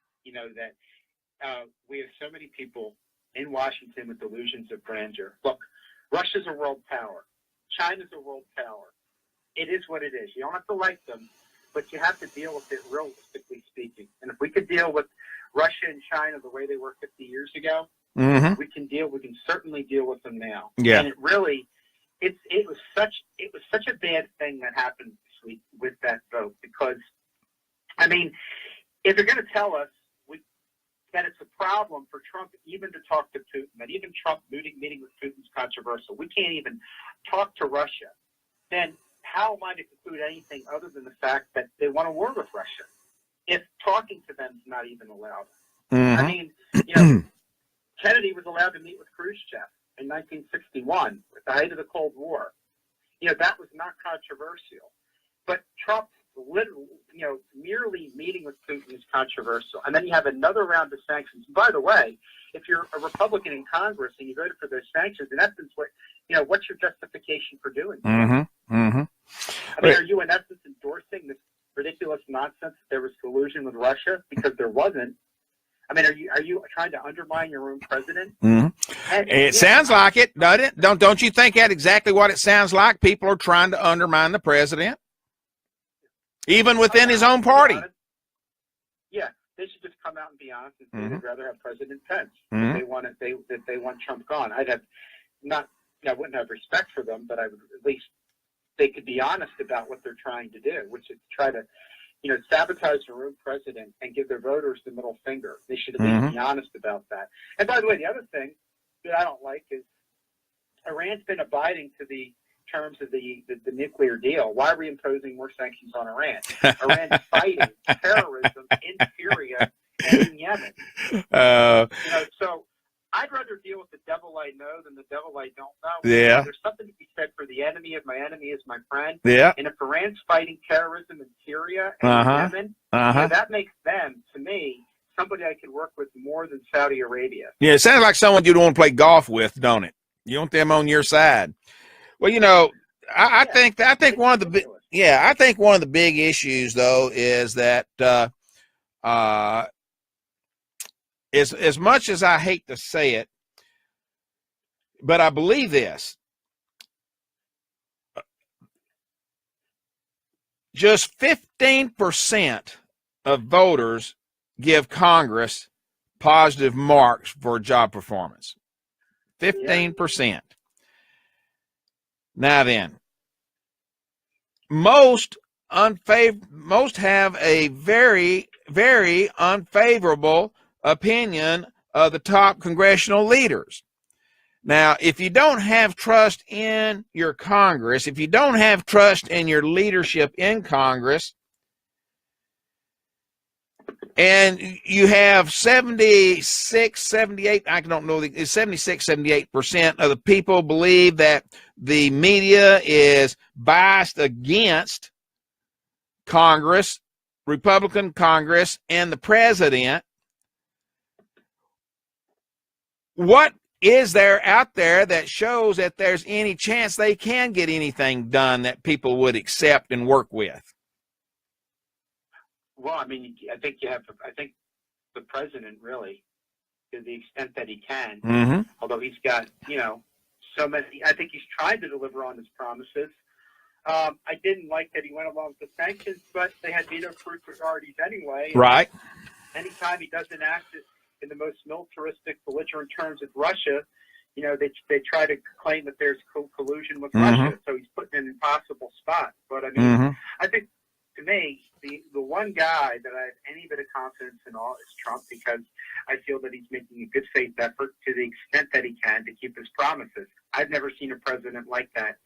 that we have so many people in Washington with delusions of grandeur. Look, Russia's a world power. China's a world power. It is what it is. You don't have to like them, but you have to deal with it realistically speaking. And if we could deal with Russia and China the way they were 50 years ago, we can certainly deal with them now. Yeah. And it was such a bad thing that happened this week with that vote, because, if you're going to tell us that it's a problem for Trump even to talk to Putin, that even Trump meeting with Putin's controversial, we can't even talk to Russia, then how am I to conclude anything other than the fact that they want a war with Russia if talking to them is not even allowed? Kennedy was allowed to meet with Khrushchev in 1961 at the height of the Cold War. That was not controversial. But Trump, merely meeting with Putin is controversial. And then you have another round of sanctions. By the way, if you're a Republican in Congress and you voted for those sanctions, in essence, what's your justification for doing that? Are you in essence endorsing this ridiculous nonsense that there was collusion with Russia? Because there wasn't. Are you trying to undermine your own president? It sounds like it, doesn't it? Don't you think that's exactly what it sounds like? People are trying to undermine the president, even within his own party. Yeah, they should just come out and be honest and say they'd rather have President Pence. If they want Trump gone. I wouldn't have respect for them, but I would at least they could be honest about what they're trying to do, which is try to sabotage their own president and give their voters the middle finger. They should at least be honest about that. And by the way, the other thing that I don't like is Iran's been abiding to the terms of the nuclear deal. Why are we imposing more sanctions on Iran? Iran's fighting terrorism in Syria and in Yemen. So I'd rather deal with the devil I know than the devil I don't know. Yeah. There's something to be said for the enemy of my enemy is my friend. Yeah. And if Iran's fighting terrorism in Syria and Yemen, that makes them, to me, somebody I could work with more than Saudi Arabia. Yeah, it sounds like someone you'd want to play golf with, don't it? You want them on your side. Well, I think one of the big issues though is that as much as I hate to say it, but I believe this. Just 15% of voters give Congress positive marks for job performance. 15%. Now then, most have a very, very unfavorable opinion of the top congressional leaders. Now, if you don't have trust in your Congress, if you don't have trust in your leadership in Congress, And you have 76, 78, I don't know, 76, 78% of the people believe that the media is biased against Congress, Republican Congress, and the president. What is there out there that shows that there's any chance they can get anything done that people would accept and work with? Well, I mean, I think the president really, to the extent that he can, although he's got, so many, I think he's tried to deliver on his promises. I didn't like that he went along with the sanctions, but they had veto-proof majorities anyway. Right. Anytime he doesn't act in the most militaristic, belligerent terms with Russia, they try to claim that there's collusion with Russia, so he's put in an impossible spot. But, I mean, I think, to me, the one guy that I have any bit of confidence in all is Trump, because I feel that he's making a good faith effort to the extent that he can to keep his promises. I've never seen a president like that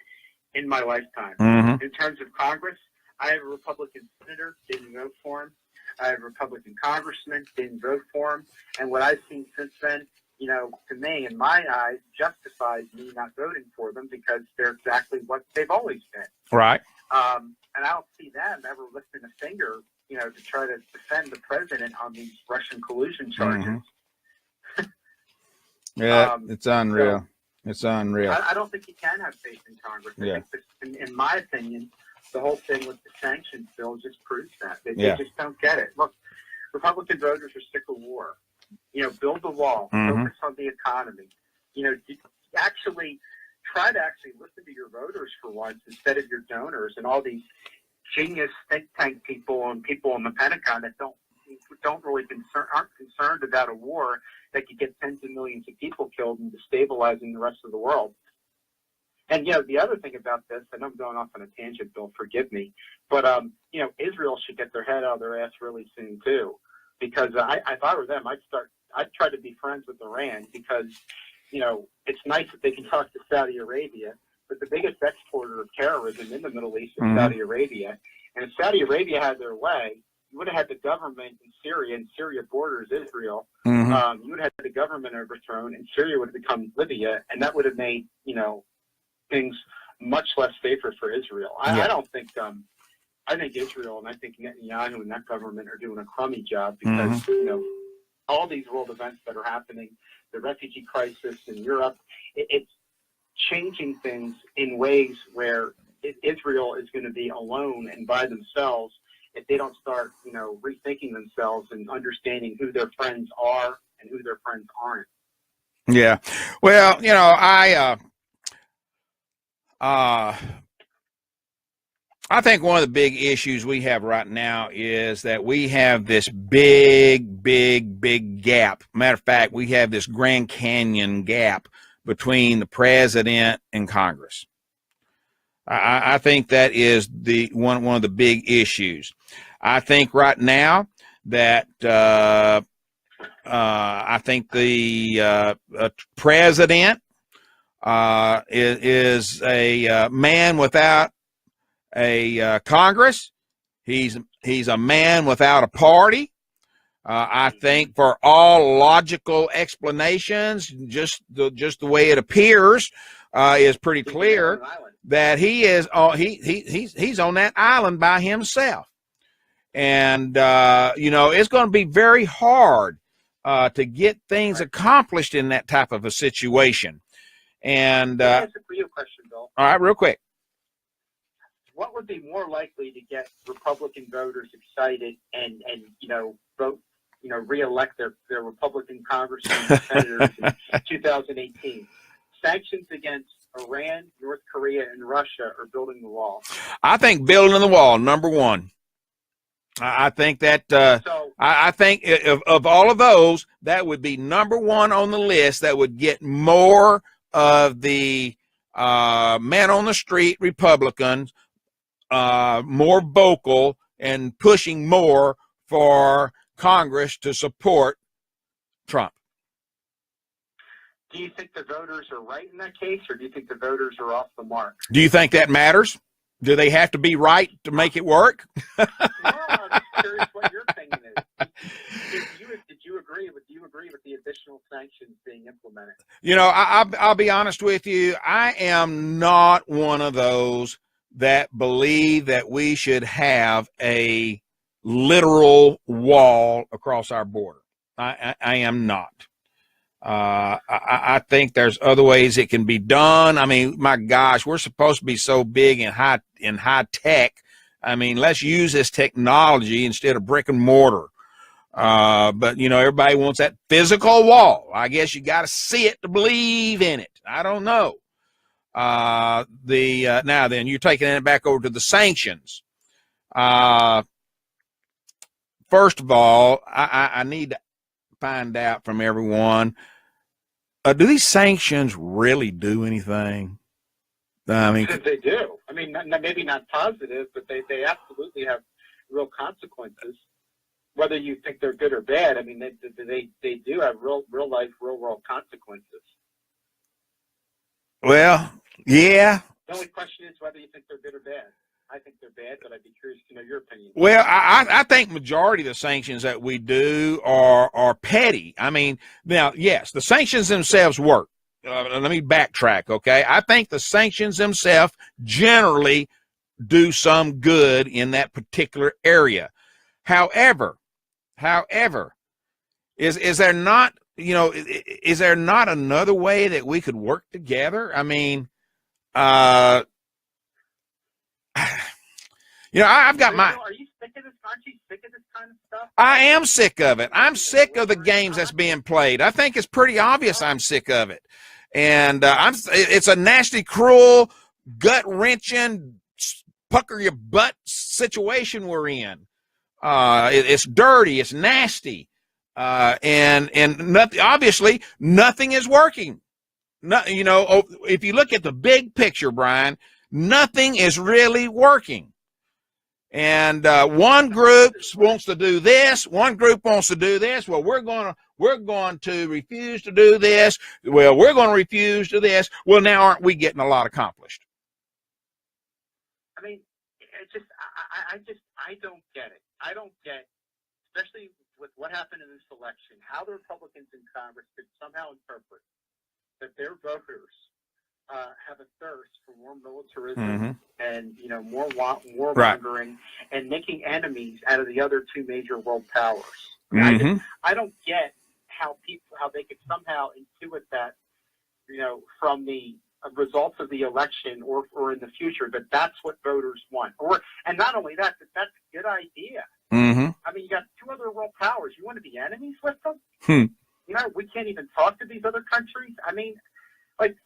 in my lifetime. In terms of Congress, I have a Republican senator, didn't vote for him. I have a Republican congressman, didn't vote for him. And what I've seen since then, to me, in my eyes, justifies me not voting for them, because they're exactly what they've always been. Right. And I don't see them ever lifting a finger, to try to defend the president on these Russian collusion charges. Yeah, it's unreal. So, it's unreal. I don't think you can have faith in Congress. I think this, in my opinion, the whole thing with the sanctions bill just proves that. They just don't get it. Look, Republican voters are sick of war. Build the wall, focus on the economy. Actually try to listen to your voters for once instead of your donors and all these genius think tank people and people in the Pentagon that don't really aren't concerned about a war that could get tens of millions of people killed and destabilizing the rest of the world. And the other thing about this, I know I'm going off on a tangent, Bill, forgive me, but Israel should get their head out of their ass really soon too, because if I were them, I'd try to be friends with Iran, because it's nice that they can talk to Saudi Arabia, but the biggest exporter of terrorism in the Middle East is Saudi Arabia. And if Saudi Arabia had their way, you would have had the government in Syria, and Syria borders Israel. You would have had the government overthrown, and Syria would have become Libya, and that would have made, things much less safer for Israel. I don't think, I think Israel and I think Netanyahu and that government are doing a crummy job, because, all these world events that are happening, the refugee crisis in Europe, it's changing things in ways where Israel is going to be alone and by themselves if they don't start, rethinking themselves and understanding who their friends are and who their friends aren't. Yeah. Well, I think one of the big issues we have right now is that we have this big gap. Matter of fact, we have this Grand Canyon gap between the president and Congress. I think that is one of the big issues. I think right now that I think the president is a man without a Congress. He's a man without a party. I think for all logical explanations, just the way it appears, is pretty clear that he is he's on that island by himself, and it's going to be very hard to get things accomplished in that type of a situation. And that's a real question, Bill. All right, real quick. What would be more likely to get Republican voters excited and vote, reelect their Republican congressmen and senators in 2018? Sanctions against Iran, North Korea, and Russia, or building the wall? I think building the wall, number one. I think that I think of all of those, that would be number one on the list. That would get more of the man on the street Republicans more vocal and pushing more for Congress to support Trump. Do you think the voters are right in that case, or do you think the voters are off the mark? Do you think that matters? Do they have to be right to make it work? Well, I'm just curious what your opinion is. I'll be honest with you. I am not one of those that believe that we should have a literal wall across our border. I am not. I think there's other ways it can be done. I mean, my gosh, we're supposed to be so big in high tech. I mean, let's use this technology instead of brick and mortar. But everybody wants that physical wall. I guess you got to see it to believe in it. I don't know. Now then, you're taking it back over to the sanctions. First of all, I need to find out from everyone, do these sanctions really do anything? I mean, they do. I mean, maybe not positive, but they absolutely have real consequences. Whether you think they're good or bad, I mean, they do have real life, real world consequences. Well, yeah. The only question is whether you think they're good or bad. I think they're bad, but I'd be curious to know your opinion. Well, I think majority of the sanctions that we do are petty. I mean, now, yes, the sanctions themselves work. Let me backtrack, okay? I think the sanctions themselves generally do some good in that particular area. However, is there not, is there not another way that we could work together? I mean, I've got my. Are you sick of this? Aren't you sick of this kind of stuff? I am sick of it. I'm sick of the games that's being played. I think it's pretty obvious I'm sick of it, and it's a nasty, cruel, gut wrenching, pucker your butt situation we're in. It's dirty. It's nasty, and nothing, obviously nothing is working. No, if you look at the big picture, Brian, nothing is really working. And one group wants to do this, one group wants to do this. Well, we're going to refuse to do this. Well, we're going to refuse to this. Well, now aren't we getting a lot accomplished? I mean, I don't get it. I don't get, especially with what happened in this election, how the Republicans in Congress could somehow interpret that their voters have a thirst for more militarism and more war mongering and making enemies out of the other two major world powers. I don't get how they could somehow intuit that from the results of the election or in the future that's what voters want. And not only that, that's a good idea. I mean, you got two other world powers. You want to be enemies with them? We can't even talk to these other countries. I mean, like,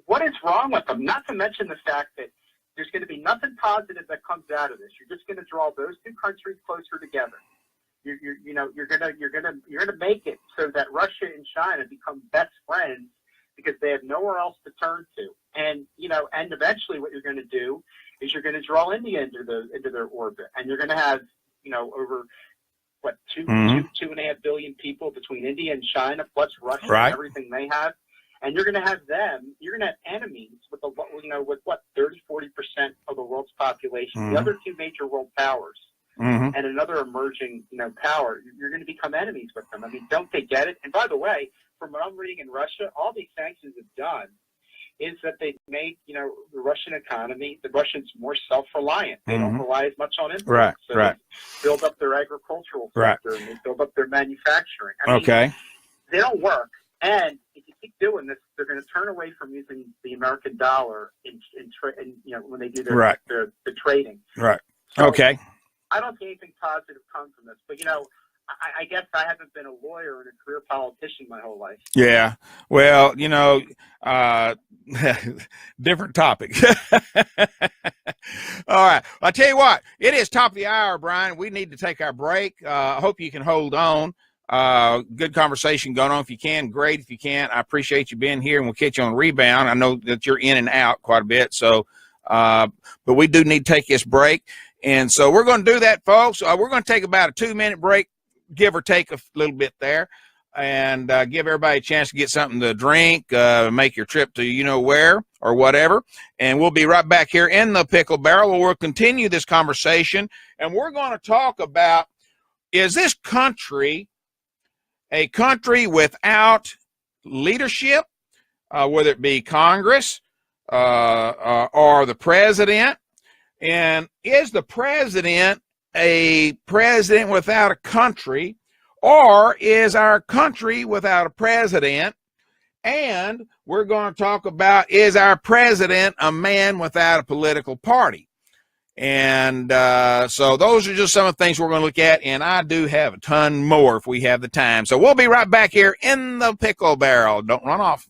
what is wrong with them? Not to mention the fact that there's going to be nothing positive that comes out of this. You're just going to draw those two countries closer together. You're going to make it so that Russia and China become best friends because they have nowhere else to turn to. And eventually what you're going to do is you're going to draw India into their orbit, and you're going to have over two and a half billion people between India and China plus Russia and everything they have. And you're going to have enemies with 30-40% of the world's population, the other two major world powers, and another emerging, power. You're going to become enemies with them. I mean, don't they get it? And by the way, from what I'm reading in Russia, all these sanctions have done is that they've made, the Russian economy, the Russians more self-reliant. They don't rely as much on imports. They build up their agricultural sector and they build up their manufacturing. I mean, they don't work. And if you keep doing this, they're going to turn away from using the American dollar when they do their trading. Right. So okay. I don't see anything positive come from this. But, I guess I haven't been a lawyer and a career politician my whole life. Yeah. Well, different topic. All right. I tell you what, it is top of the hour, Brian. We need to take our break. I hope you can hold on. Good conversation going on. If you can, great. If you can't, I appreciate you being here, and we'll catch you on rebound. I know that you're in and out quite a bit. So, but we do need to take this break. And so we're going to do that, folks. We're going to take about a 2-minute break, give or take a little bit there, and give everybody a chance to get something to drink, make your trip to where or whatever. And we'll be right back here in the Pickle Barrel where we'll continue this conversation. And we're going to talk about, is this country a country without leadership, whether it be Congress or the president. And is the president a president without a country, or is our country without a president? And we're going to talk about, is our president a man without a political party? And so those are just some of the things we're going to look at, and I do have a ton more if we have the time. So we'll be right back here in the Pickle Barrel. Don't run off.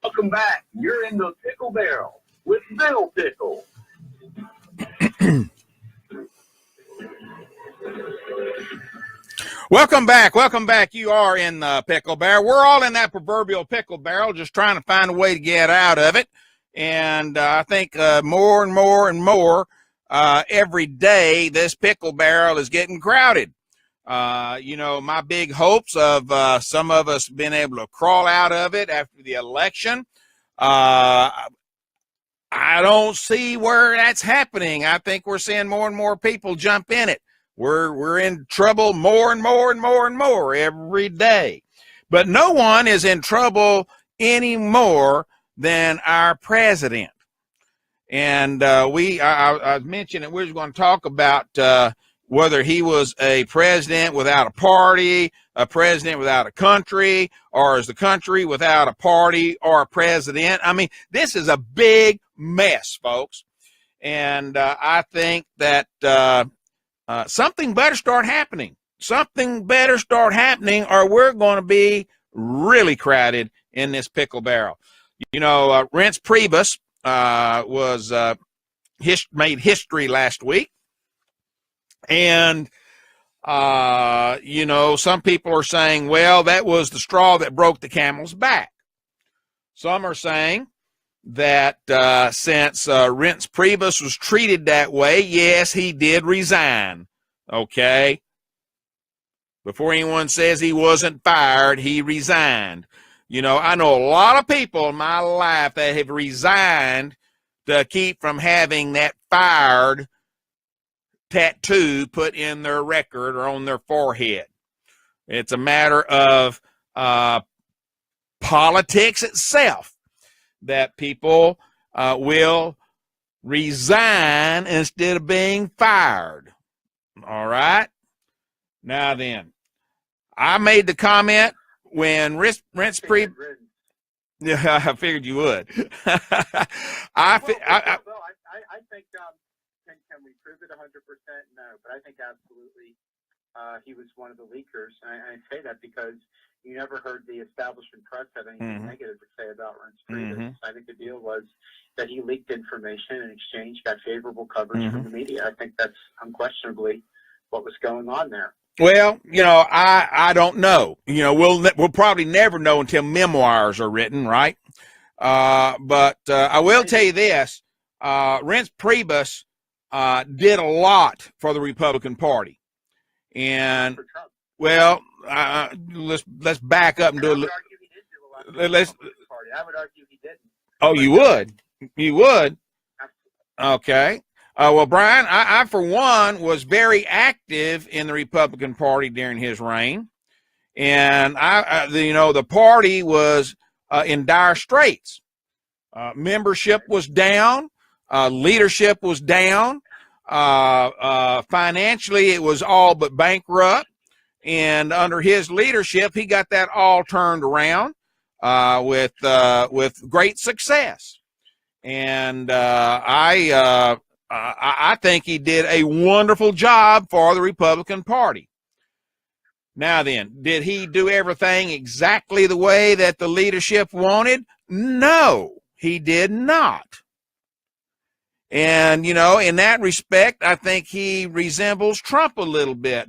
Welcome back. You're in the Pickle Barrel with Bill Pickle. Welcome back. Welcome back. You are in the Pickle Barrel. We're all in that proverbial pickle barrel, just trying to find a way to get out of it. And I think more and more and more every day, this pickle barrel is getting crowded. My big hopes of some of us being able to crawl out of it after the election, I don't see where that's happening. I think we're seeing more and more people jump in it. We're in trouble more and more and more and more every day. But no one is in trouble any more than our president. And I mentioned that we were going to talk about whether he was a president without a party, a president without a country, or is the country without a party or a president. I mean, this is a big mess, folks. And I think that something better start happening. Something better start happening, or we're going to be really crowded in this pickle barrel. Reince Priebus made history last week. And, some people are saying, well, that was the straw that broke the camel's back. Some are saying that since Reince Priebus was treated that way, yes, he did resign. Okay? Before anyone says he wasn't fired, he resigned. I know a lot of people in my life that have resigned to keep from having that fired tattoo put in their record or on their forehead. It's a matter of politics itself that people will resign instead of being fired. All right? Now then, I made the comment when Reince Priebus. Yeah, I figured you would. I think, can we prove it 100%? No, but I think absolutely he was one of the leakers. And I say that because you never heard the establishment press have anything negative to say about Reince Priebus. I think the deal was that he leaked information and in exchange got favorable coverage from the media. I think that's unquestionably what was going on there. Well, I don't know. We'll probably never know until memoirs are written, right? But I will tell you this: Reince Priebus did a lot for the Republican Party, and well, let's back up and do a little. I would argue he didn't. Oh, you would? You would? Okay. Well, Brian, I for one was very active in the Republican Party during his reign, and the party was in dire straits. Membership was down, leadership was down, financially it was all but bankrupt, and under his leadership, he got that all turned around with great success, and I think he did a wonderful job for the Republican Party. Now then, did he do everything exactly the way that the leadership wanted? No, he did not. And, in that respect, I think he resembles Trump a little bit.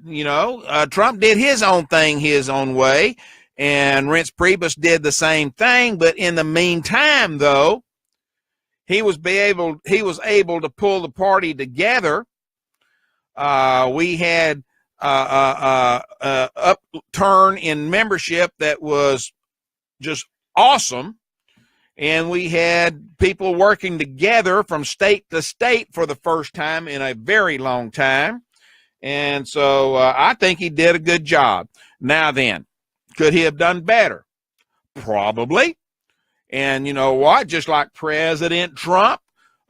Trump did his own thing his own way, and Reince Priebus did the same thing. But in the meantime, though, he was able to pull the party together. We had upturn in membership that was just awesome, and we had people working together from state to state for the first time in a very long time. And so I think he did a good job. Now then, could he have done better? Probably. And you know what? Just like President Trump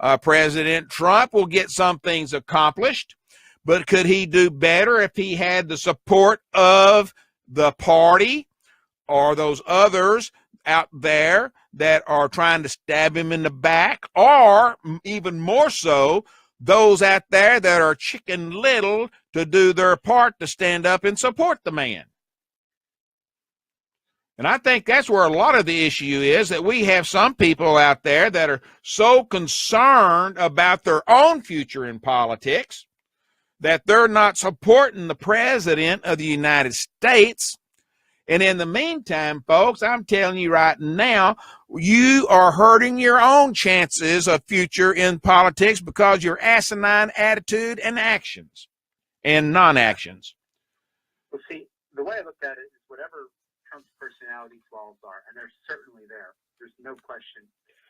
will get some things accomplished. But could he do better if he had the support of the party or those others out there that are trying to stab him in the back, or even more so, those out there that are Chicken Little to do their part to stand up and support the man? And I think that's where a lot of the issue is, that we have some people out there that are so concerned about their own future in politics that they're not supporting the president of the United States. And in the meantime, folks, I'm telling you right now, you are hurting your own chances of future in politics because your asinine attitude and actions and non-actions. Well, see, the way I look at it is whatever Trump's personality flaws are, and they're certainly there. There's no question.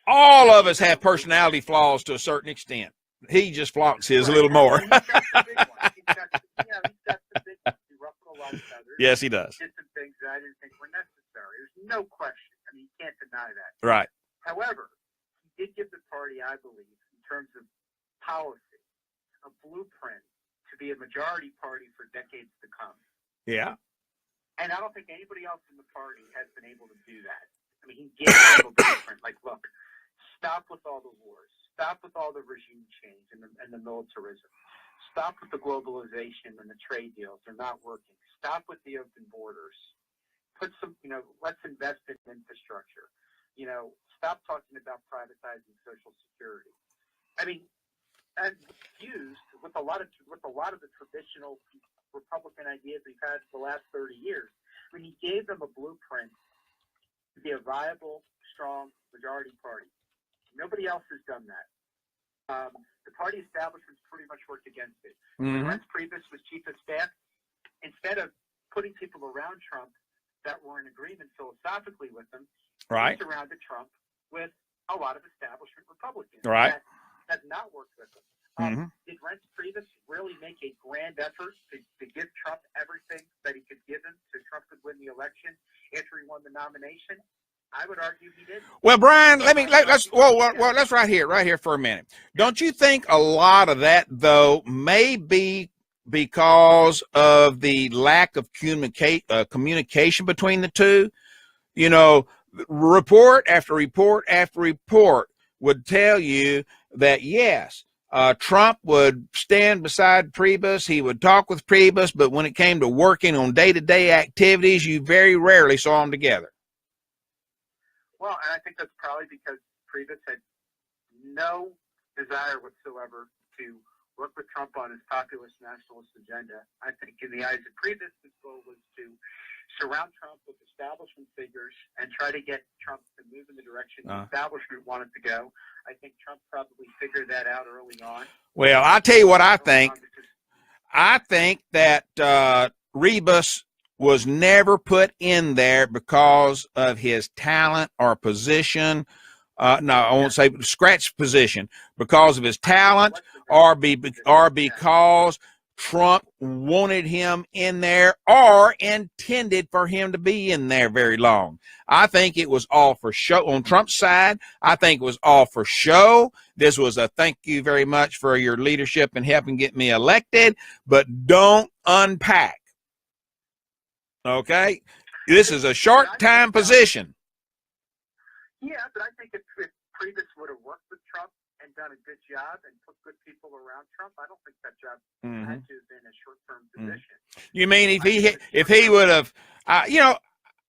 All of us have personality flaws to a certain extent. He just flaunts his a little more. He's got the big one. He's got the big one. He ruffled a lot of feathers. Yes, he does. Did some things that I didn't think were necessary. There's no question. I mean, you can't deny that. Right. However, he did give the party, I believe, in terms of policy, a blueprint to be a majority party for decades to come. Yeah. And I don't think anybody else in the party has been able to do that. I mean, he gave them a blueprint. Like, look, stop with all the wars. Stop with all the regime change and the militarism. Stop with the globalization and the trade deals. They're not working. Stop with the open borders. Put some, let's invest in infrastructure. Stop talking about privatizing Social Security. I mean, and used with a lot of the traditional Republican ideas we've had for the last 30 years. I mean, he gave them a blueprint to be a viable, strong majority party. Nobody else has done that. The party establishment's pretty much worked against it. When Reince Priebus was chief of staff, instead of putting people around Trump that were in agreement philosophically with him, right, he surrounded Trump with a lot of establishment Republicans right, that have not worked with him. Did Reince Priebus really make a grand effort to give Trump everything that he could give him so Trump could win the election after he won the nomination? I would argue he did. Well, Brian, let's right here for a minute. Don't you think a lot of that, though, may be because of the lack of communication between the two? Report after report after report would tell you that, yes, Trump would stand beside Priebus. He would talk with Priebus, but when it came to working on day-to-day activities, you very rarely saw them together. Well, and I think that's probably because Priebus had no desire whatsoever to work with Trump on his populist nationalist agenda. I think in the eyes of Priebus, his goal was to surround Trump with establishment figures and try to get Trump to move in the direction the establishment wanted to go. I think Trump probably figured that out early on. Well, I'll tell you what I think. I think that Priebus was never put in there because of his talent or position. No, I won't say scratch position, because of his talent or because Trump wanted him in there or intended for him to be in there very long. I think it was all for show on Trump's side. I think it was all for show. This was a thank you very much for your leadership and helping get me elected, but don't unpack. Okay? This is a short-time position. Yeah, but I think if Priebus would have worked with Trump and done a good job and put good people around Trump, I don't think that job had to have been a short-term position. You mean if he would have,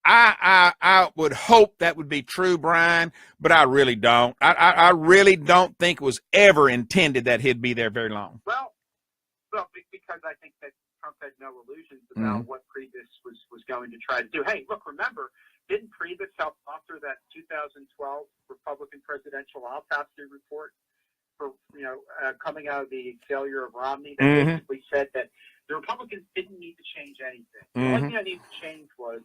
I would hope that would be true, Brian, but I really don't. I really don't think it was ever intended that he'd be there very long. Well, because I think that Trump had no illusions about what Priebus was going to try to do. Hey, look, remember, didn't Priebus help author that 2012 Republican presidential autopsy report for coming out of the failure of Romney that basically said that the Republicans didn't need to change anything. The only thing that needed to change was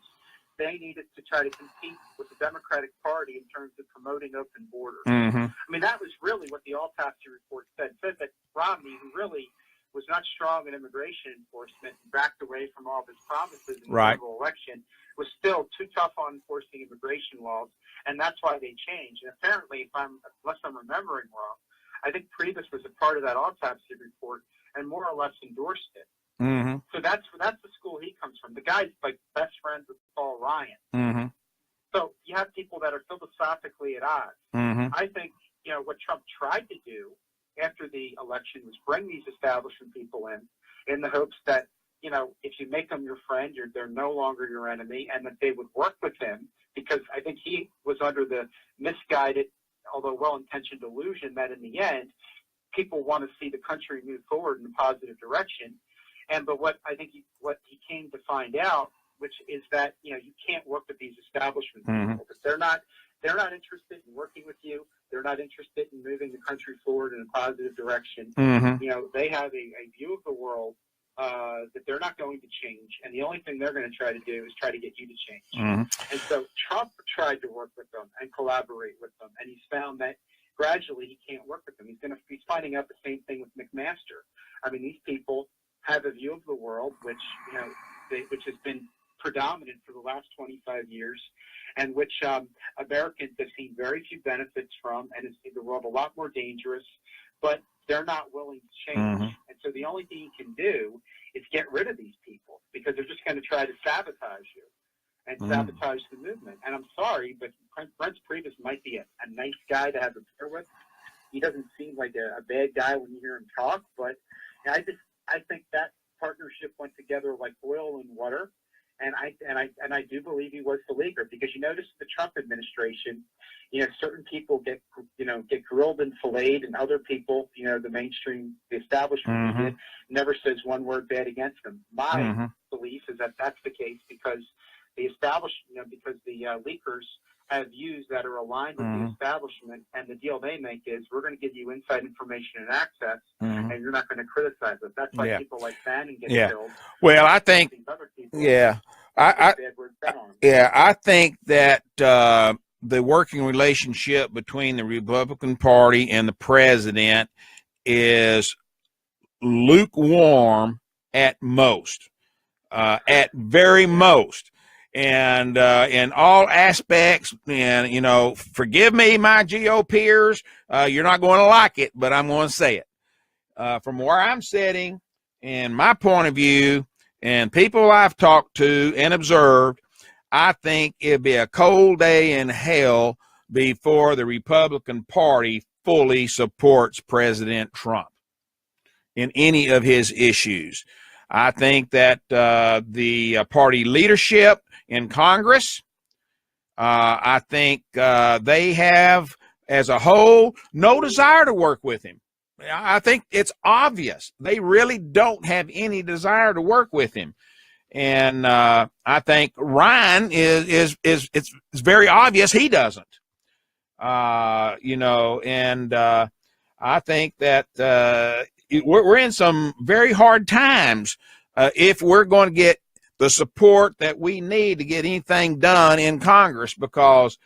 they needed to try to compete with the Democratic Party in terms of promoting open borders. Mm-hmm. I mean, that was really what the autopsy report said. It said that Romney, who really was not strong in immigration enforcement and backed away from all of his promises in the Right. federal election, was still too tough on enforcing immigration laws, and that's why they changed. And apparently, unless I'm remembering wrong, I think Priebus was a part of that autopsy report and more or less endorsed it. Mm-hmm. So that's the school he comes from. The guy's like best friends with Paul Ryan. Mm-hmm. So you have people that are philosophically at odds. Mm-hmm. I think, what Trump tried to do after the election was bring these establishment people in the hopes that, if you make them your friend, they're no longer your enemy, and that they would work with him, because I think he was under the misguided, although well-intentioned delusion that in the end, people want to see the country move forward in a positive direction. But what he came to find out, which is that, you can't work with these establishment Mm-hmm. people, because they're not interested in working with you. They're not interested in moving the country forward in a positive direction. Mm-hmm. They have a view of the world that they're not going to change, and the only thing they're going to try to do is try to get you to change. Mm-hmm. And so Trump tried to work with them and collaborate with them, and he's found that gradually he can't work with them. He's finding out the same thing with McMaster. I mean, these people have a view of the world which has been predominant for the last 25 years, and which Americans have seen very few benefits from, and has made the world a lot more dangerous, but they're not willing to change. Mm-hmm. And so the only thing you can do is get rid of these people, because they're just going to try to sabotage you and sabotage the movement. And I'm sorry, but Brent Priebus might be a nice guy to have a beer with. He doesn't seem like a bad guy when you hear him talk, but I think that partnership went together like oil and water. And I do believe he was the leader, because you notice the Trump administration, certain people get grilled and filleted, and other people, the establishment media never says one word bad against them. My belief is that that's the case because the leakers have views that are aligned with the establishment, and the deal they make is we're going to give you inside information and access, and you're not going to criticize us. That's why people like Bannon get killed. Well, I think, I think that the working relationship between the Republican Party and the president is lukewarm at most, at very most. And in all aspects, and, forgive me, my GOPers, you're not going to like it, but I'm going to say it. From where I'm sitting and my point of view and people I've talked to and observed, I think it'd be a cold day in hell before the Republican Party fully supports President Trump in any of his issues. I think that the party leadership in Congress, I think they have, as a whole, no desire to work with him. I think it's obvious. They really don't have any desire to work with him. And I think Ryan is it's very obvious he doesn't. And I think that we're in some very hard times if we're going to get the support that we need to get anything done in Congress, because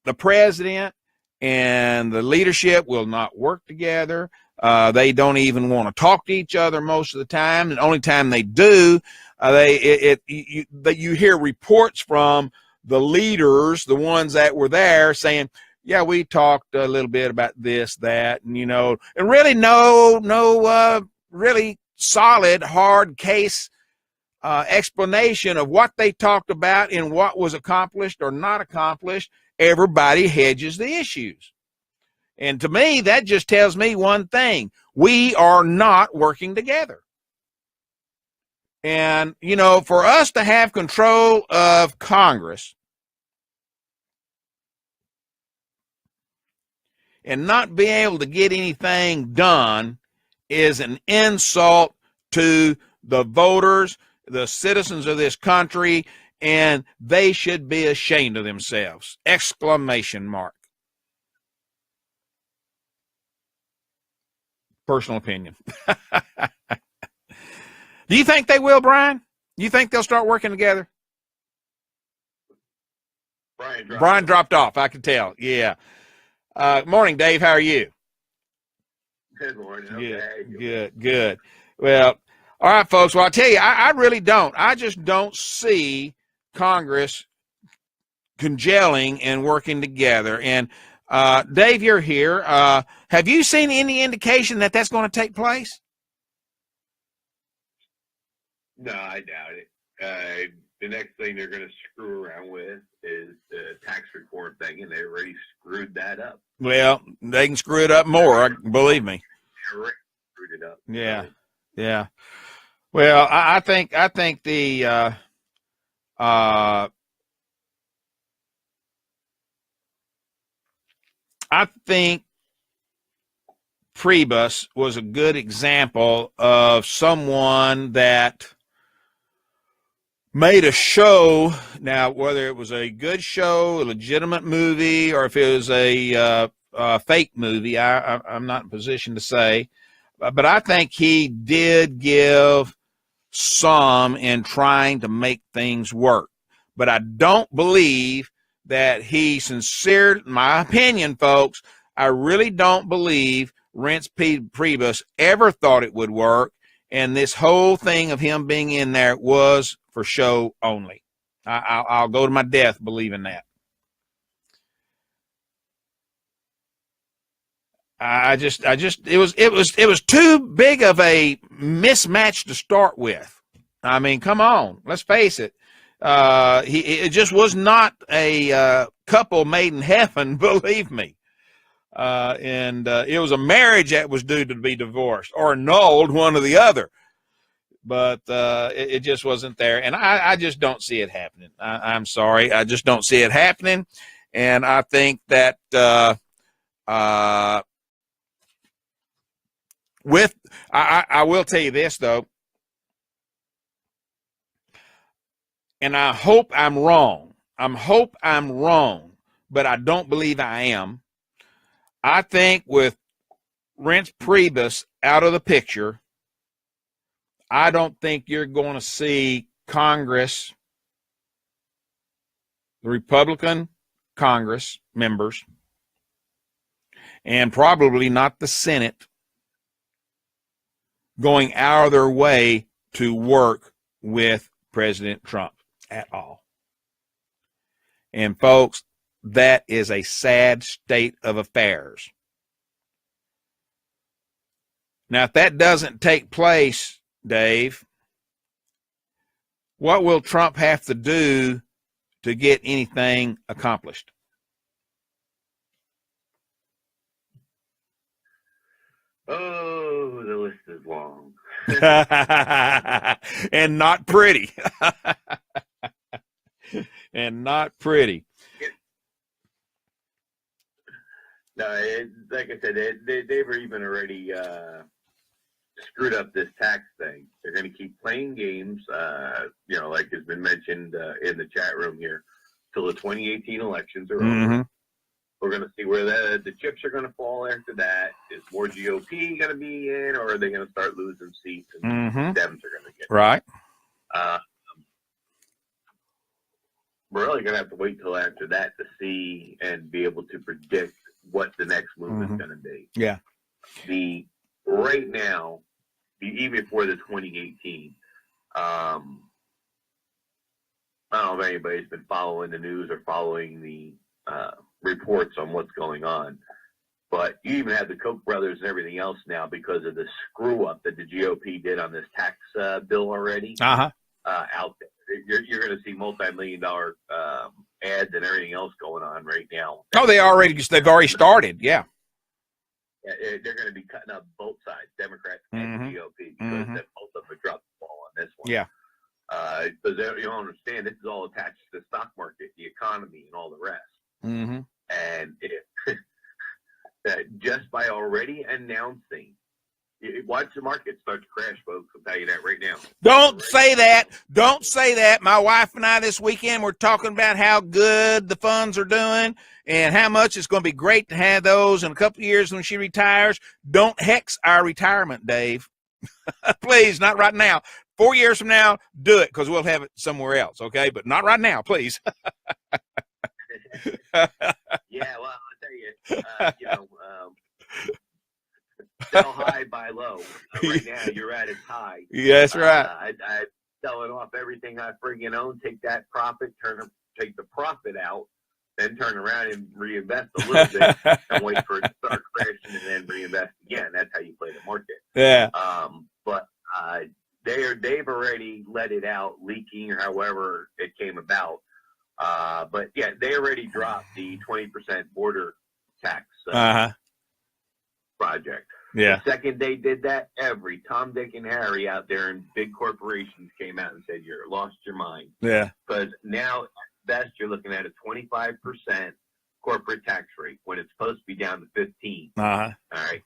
the president and the leadership will not work together. They don't even want to talk to each other most of the time. And the only time they do, you hear reports from the leaders, the ones that were there, saying, yeah, we talked a little bit about this, that, and, and really no really solid, hard case explanation of what they talked about and what was accomplished or not accomplished. Everybody hedges the issues. And to me, that just tells me one thing. We are not working together. And, for us to have control of Congress and not be able to get anything done is an insult to the voters, the citizens of this country, and they should be ashamed of themselves! Exclamation mark. Personal opinion. Do you think they will, Brian? You think they'll start working together? Brian dropped off. I could tell. Yeah. Morning, Dave. How are you? Good morning. Good. Well, all right, folks. Well, I'll tell you, I really don't. I just don't see Congress congealing and working together. And Dave, you're here. Have you seen any indication that that's going to take place? No, I doubt it. The next thing they're going to screw around with is the tax reform thing, and they already screwed that up. Well, they can screw it up more, believe me. They already screwed it up. Yeah. Well, I think the I think Priebus was a good example of someone that made a show. Now, whether it was a good show, a legitimate movie, or if it was a fake movie, I'm not in a position to say. But I think he did give some in trying to make things work. But I don't believe that he sincere, in my opinion, folks, I really don't believe Reince Priebus ever thought it would work. And this whole thing of him being in there was for show only. I'll go to my death believing that. It was too big of a mismatch to start with. I mean, come on, let's face it. It just was not a couple made in heaven, believe me. And it was a marriage that was due to be divorced or annulled, one or the other. But it just wasn't there. And I just don't see it happening. I'm sorry. I just don't see it happening. And I think that I will tell you this, though. And I hope I'm wrong. But I don't believe I am. I think with Reince Priebus out of the picture, I don't think you're going to see Congress, the Republican Congress members, and probably not the Senate, going out of their way to work with President Trump at all. And folks, that is a sad state of affairs. Now, if that doesn't take place, Dave, what will Trump have to do to get anything accomplished? Oh, the list is long. And not pretty. And not pretty. No, like I said, they've even already screwed up this tax thing. They're going to keep playing games, like has been mentioned in the chat room here, till the 2018 elections are over. We're going to see where the chips are going to fall after that. Is more GOP going to be in, or are they going to start losing seats and Dems are going to get right? We're really going to have to wait till after that to see and be able to predict what the next move is going to be. Yeah. Right now, even before the 2018, I don't know if anybody's been following the news or following the reports on what's going on, but you even have the Koch brothers and everything else now because of the screw up that the GOP did on this tax bill already out there. You're going to see multi-million-dollar ads and everything else going on right now. Oh, they've already started. Yeah. They're going to be cutting up both sides, Democrats and GOP, because both of them dropped the ball on this one. Yeah. Because you don't understand, this is all attached to the stock market, the economy, and all the rest. And just by already announcing, watch the market start to crash, folks. I'll tell you that right now. Don't say that. Don't say that. My wife and I this weekend were talking about how good the funds are doing and how much it's going to be great to have those in a couple of years when she retires. Don't hex our retirement, Dave. Please, not right now. 4 years from now, do it because we'll have it somewhere else, okay? But not right now, please. Yeah, well, I'll tell you, sell high, buy low. Right now, you're at its high. Yeah, that's right. I selling off everything I friggin' own, take that profit, take the profit out, then turn around and reinvest a little bit and wait for it to start crashing and then reinvest again. That's how you play the market. Yeah. But they've already let it out, leaking or however it came about. But yeah, they already dropped the 20% border tax project. Yeah. The second they did that, every Tom, Dick, and Harry out there in big corporations came out and said, "You're lost your mind." Yeah. Because now, at best, you're looking at a 25% corporate tax rate when it's supposed to be down to 15. Uh-huh. All right,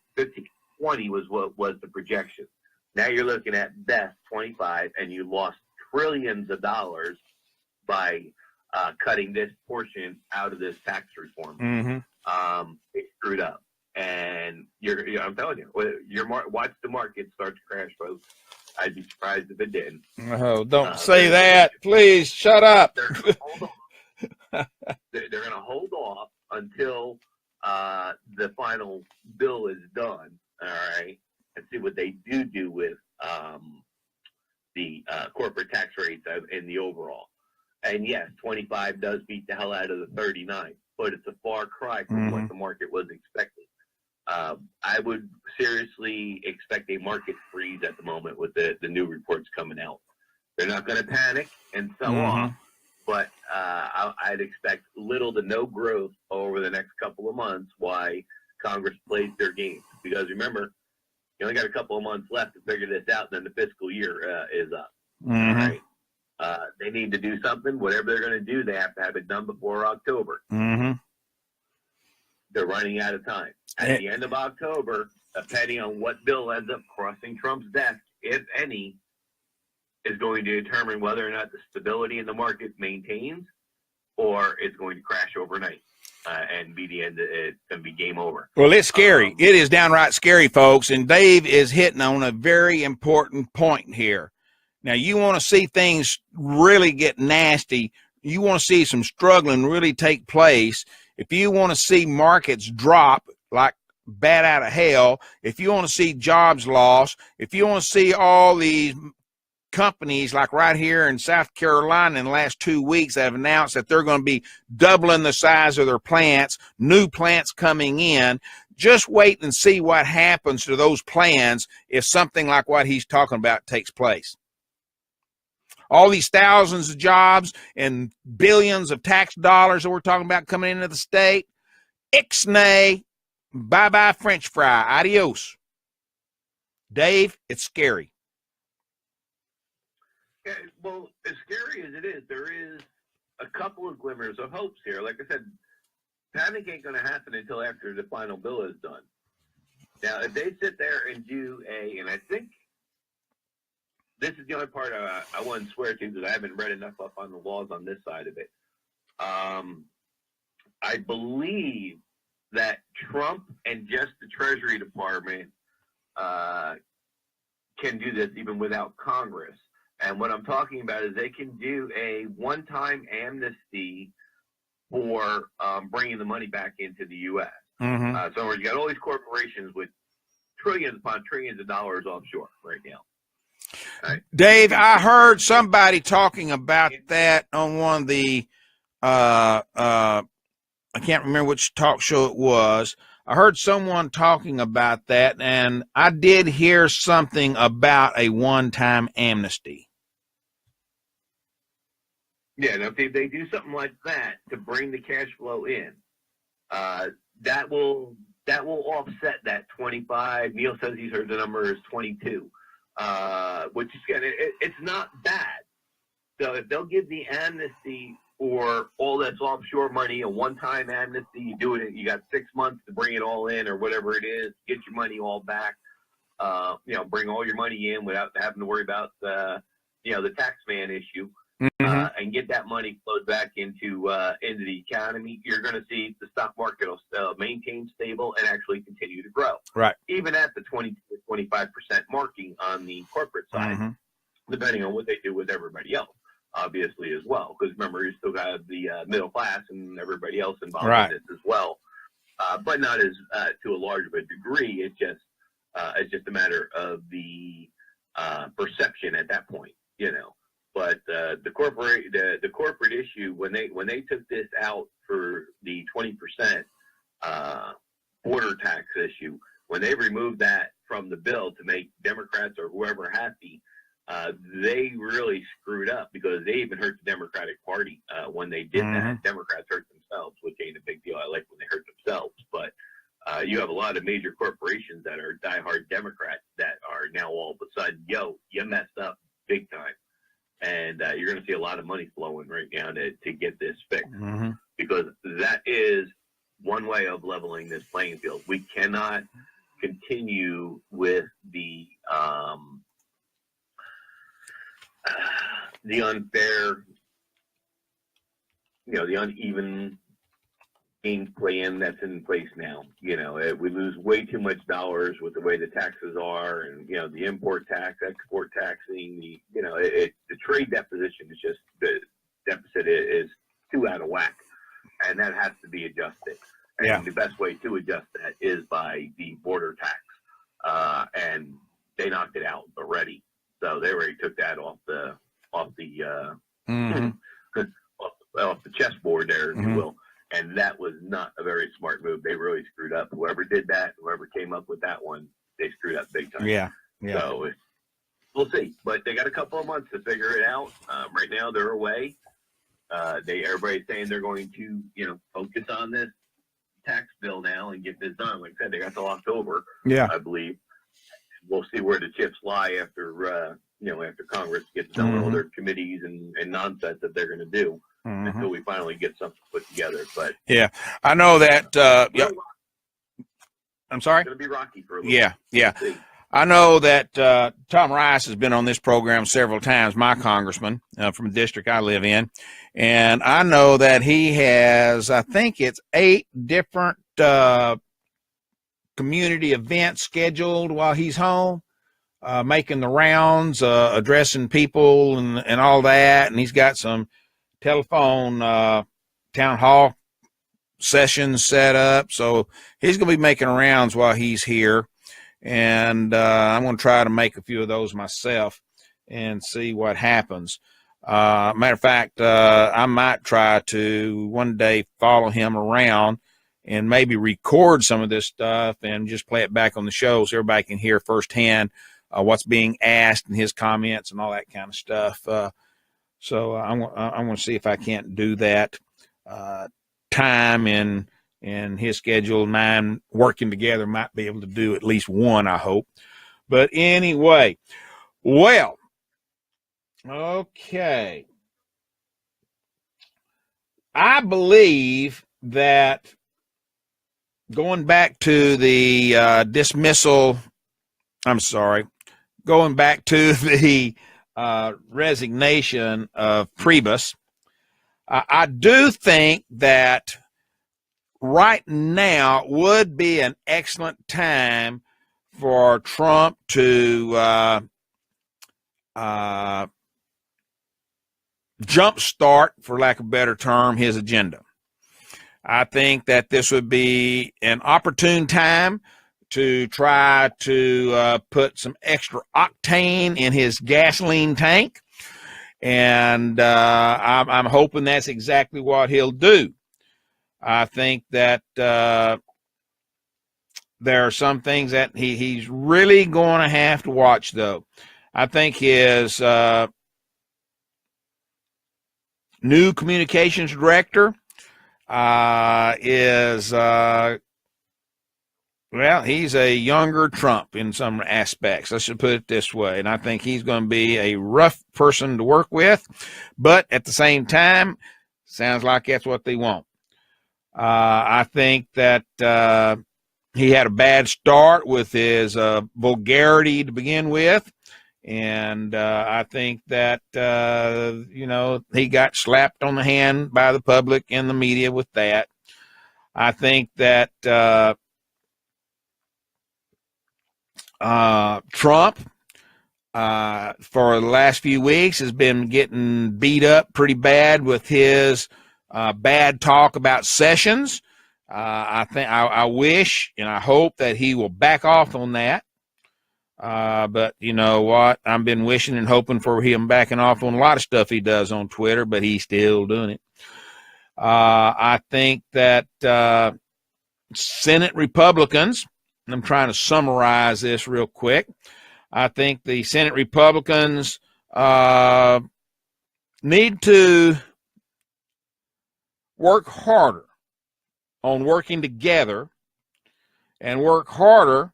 20 was what was the projection. Now you're looking at best 25, and you lost trillions of dollars by cutting this portion out of this tax reform. Mm-hmm. It screwed up. And I'm telling you, watch the market start to crash, folks. I'd be surprised if it didn't. Oh, don't say that. Please shut up. They're going to hold off until the final bill is done, all right, and see what they do with the corporate tax rates in the overall. And yes, 25 does beat the hell out of the 39, but it's a far cry from what the market was expecting. I would seriously expect a market freeze at the moment with the new reports coming out. They're not going to panic and sell off, but I'd expect little to no growth over the next couple of months while Congress plays their game. Because remember, you only got a couple of months left to figure this out, and then the fiscal year is up. All right? They need to do something. Whatever they're going to do, they have to have it done before October. They're running out of time. At the end of October, depending on what bill ends up crossing Trump's desk, if any, is going to determine whether or not the stability in the market maintains or it's going to crash overnight and be the end. It's going to be game over. Well, it's scary. It is downright scary, folks. And Dave is hitting on a very important point here. Now, you want to see things really get nasty. You want to see some struggling really take place. If you want to see markets drop like bat out of hell, if you want to see jobs lost, if you want to see all these companies like right here in South Carolina in the last 2 weeks that have announced that they're going to be doubling the size of their plants, new plants coming in, just wait and see what happens to those plans if something like what he's talking about takes place. All these thousands of jobs and billions of tax dollars that we're talking about coming into the state, ixnay, bye-bye French fry, adios. Dave, it's scary. Yeah, well, as scary as it is, there is a couple of glimmers of hopes here. Like I said, panic ain't going to happen until after the final bill is done. Now, if they sit there and do and I think this is the only part I wouldn't swear to because I haven't read enough up on the laws on this side of it. I believe that Trump and just the Treasury Department can do this even without Congress. And what I'm talking about is they can do a one-time amnesty for bringing the money back into the U.S. So in other words, you got all these corporations with trillions upon trillions of dollars offshore right now. Right. Dave, I heard somebody talking about that on one of the, I can't remember which talk show it was. I heard someone talking about that, and I did hear something about a one-time amnesty. Yeah, now if they do something like that to bring the cash flow in, that will offset that 25. Neil says he's heard the number is 22. Which is good. It's not bad. So if they'll give the amnesty for all that's offshore money, a one-time amnesty, you do it. You got 6 months to bring it all in, or whatever it is. Get your money all back. Bring all your money in without having to worry about the tax man issue, and get that money flowed back into the economy. You're going to see the stock market will maintain stable and actually continue to grow. Right. Even at the 20 to 25% marking on the corporate side, depending on what they do with everybody else. obviously, as well. Because remember, you still got the middle class and everybody else involved Right. in this as well, but not as to a large of a degree. It's just a matter of the perception at that point, you know. But the corporate issue, when they took this out for the 20% border tax issue, when they removed that from the bill to make Democrats or whoever happy, they really screwed up, because they even hurt the Democratic Party when they did that. Democrats hurt themselves, which ain't a big deal. I like when they hurt themselves, but you have a lot of major corporations that are diehard Democrats that are now all of a sudden, yo, you messed up big time. And you're going to see a lot of money flowing right now to get this fixed, because that is one way of leveling this playing field. We cannot continue with the unfair, the uneven game plan that's in place now. We lose way too much dollars with the way the taxes are, and the import tax, export taxing, the trade deficit is just, the deficit is too out of whack, and that has to be adjusted. And the best way to adjust that is by the border tax, and they knocked it out already. So they already took that off the off the chessboard there, if you will. And that was not a very smart move. They really screwed up. Whoever did that, whoever came up with that one, they screwed up big time. Yeah. So we'll see. But they got a couple of months to figure it out. Right now, they're away. Everybody's saying they're going to, focus on this tax bill now and get this done. Like I said, they got till October, I believe. We'll see where the chips lie after, after Congress gets done with all their committees and nonsense that they're going to do. Until we finally get something put together. But I know that. I'm sorry. It's going to be rocky for a little bit. I know that Tom Rice has been on this program several times, my congressman from the district I live in, and I know that he has, I think it's 8 different community events scheduled while he's home, making the rounds, addressing people and all that, and he's got some telephone town hall sessions set up, so he's going to be making rounds while he's here, and I'm going to try to make a few of those myself and see what happens. Matter of fact, I might try to one day follow him around and maybe record some of this stuff and just play it back on the show so everybody can hear firsthand what's being asked and his comments and all that kind of stuff. So I'm going to see if I can't do that. Time and his schedule, and mine working together, might be able to do at least one, I hope. But anyway, well, okay. I believe that going back to the going back to the resignation of Priebus, I do think that right now would be an excellent time for Trump to jumpstart, for lack of a better term, his agenda. I think that this would be an opportune time to try to put some extra octane in his gasoline tank. And I'm hoping that's exactly what he'll do. I think that there are some things that he's really going to have to watch, though. I think his new communications director is, he's a younger Trump in some aspects. I should put it this way. And I think he's going to be a rough person to work with. But at the same time, sounds like that's what they want. I think that he had a bad start with his vulgarity to begin with. And I think that, he got slapped on the hand by the public and the media with that. I think that Trump for the last few weeks has been getting beat up pretty bad with his bad talk about Sessions. I wish and I hope that he will back off on that. But you know what? I've been wishing and hoping for him backing off on a lot of stuff he does on Twitter, but he's still doing it. I think that Senate Republicans, and I'm trying to summarize this real quick. I think the Senate Republicans need to work harder on working together and work harder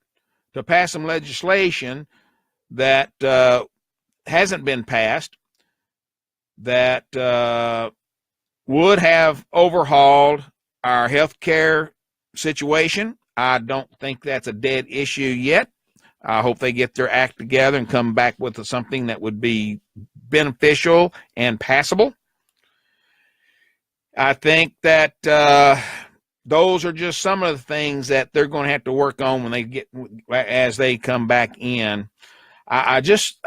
to pass some legislation that hasn't been passed that would have overhauled our health care situation. I don't think that's a dead issue yet. I hope they get their act together and come back with something that would be beneficial and passable. I think that those are just some of the things that they're going to have to work on when they get, as they come back in. I just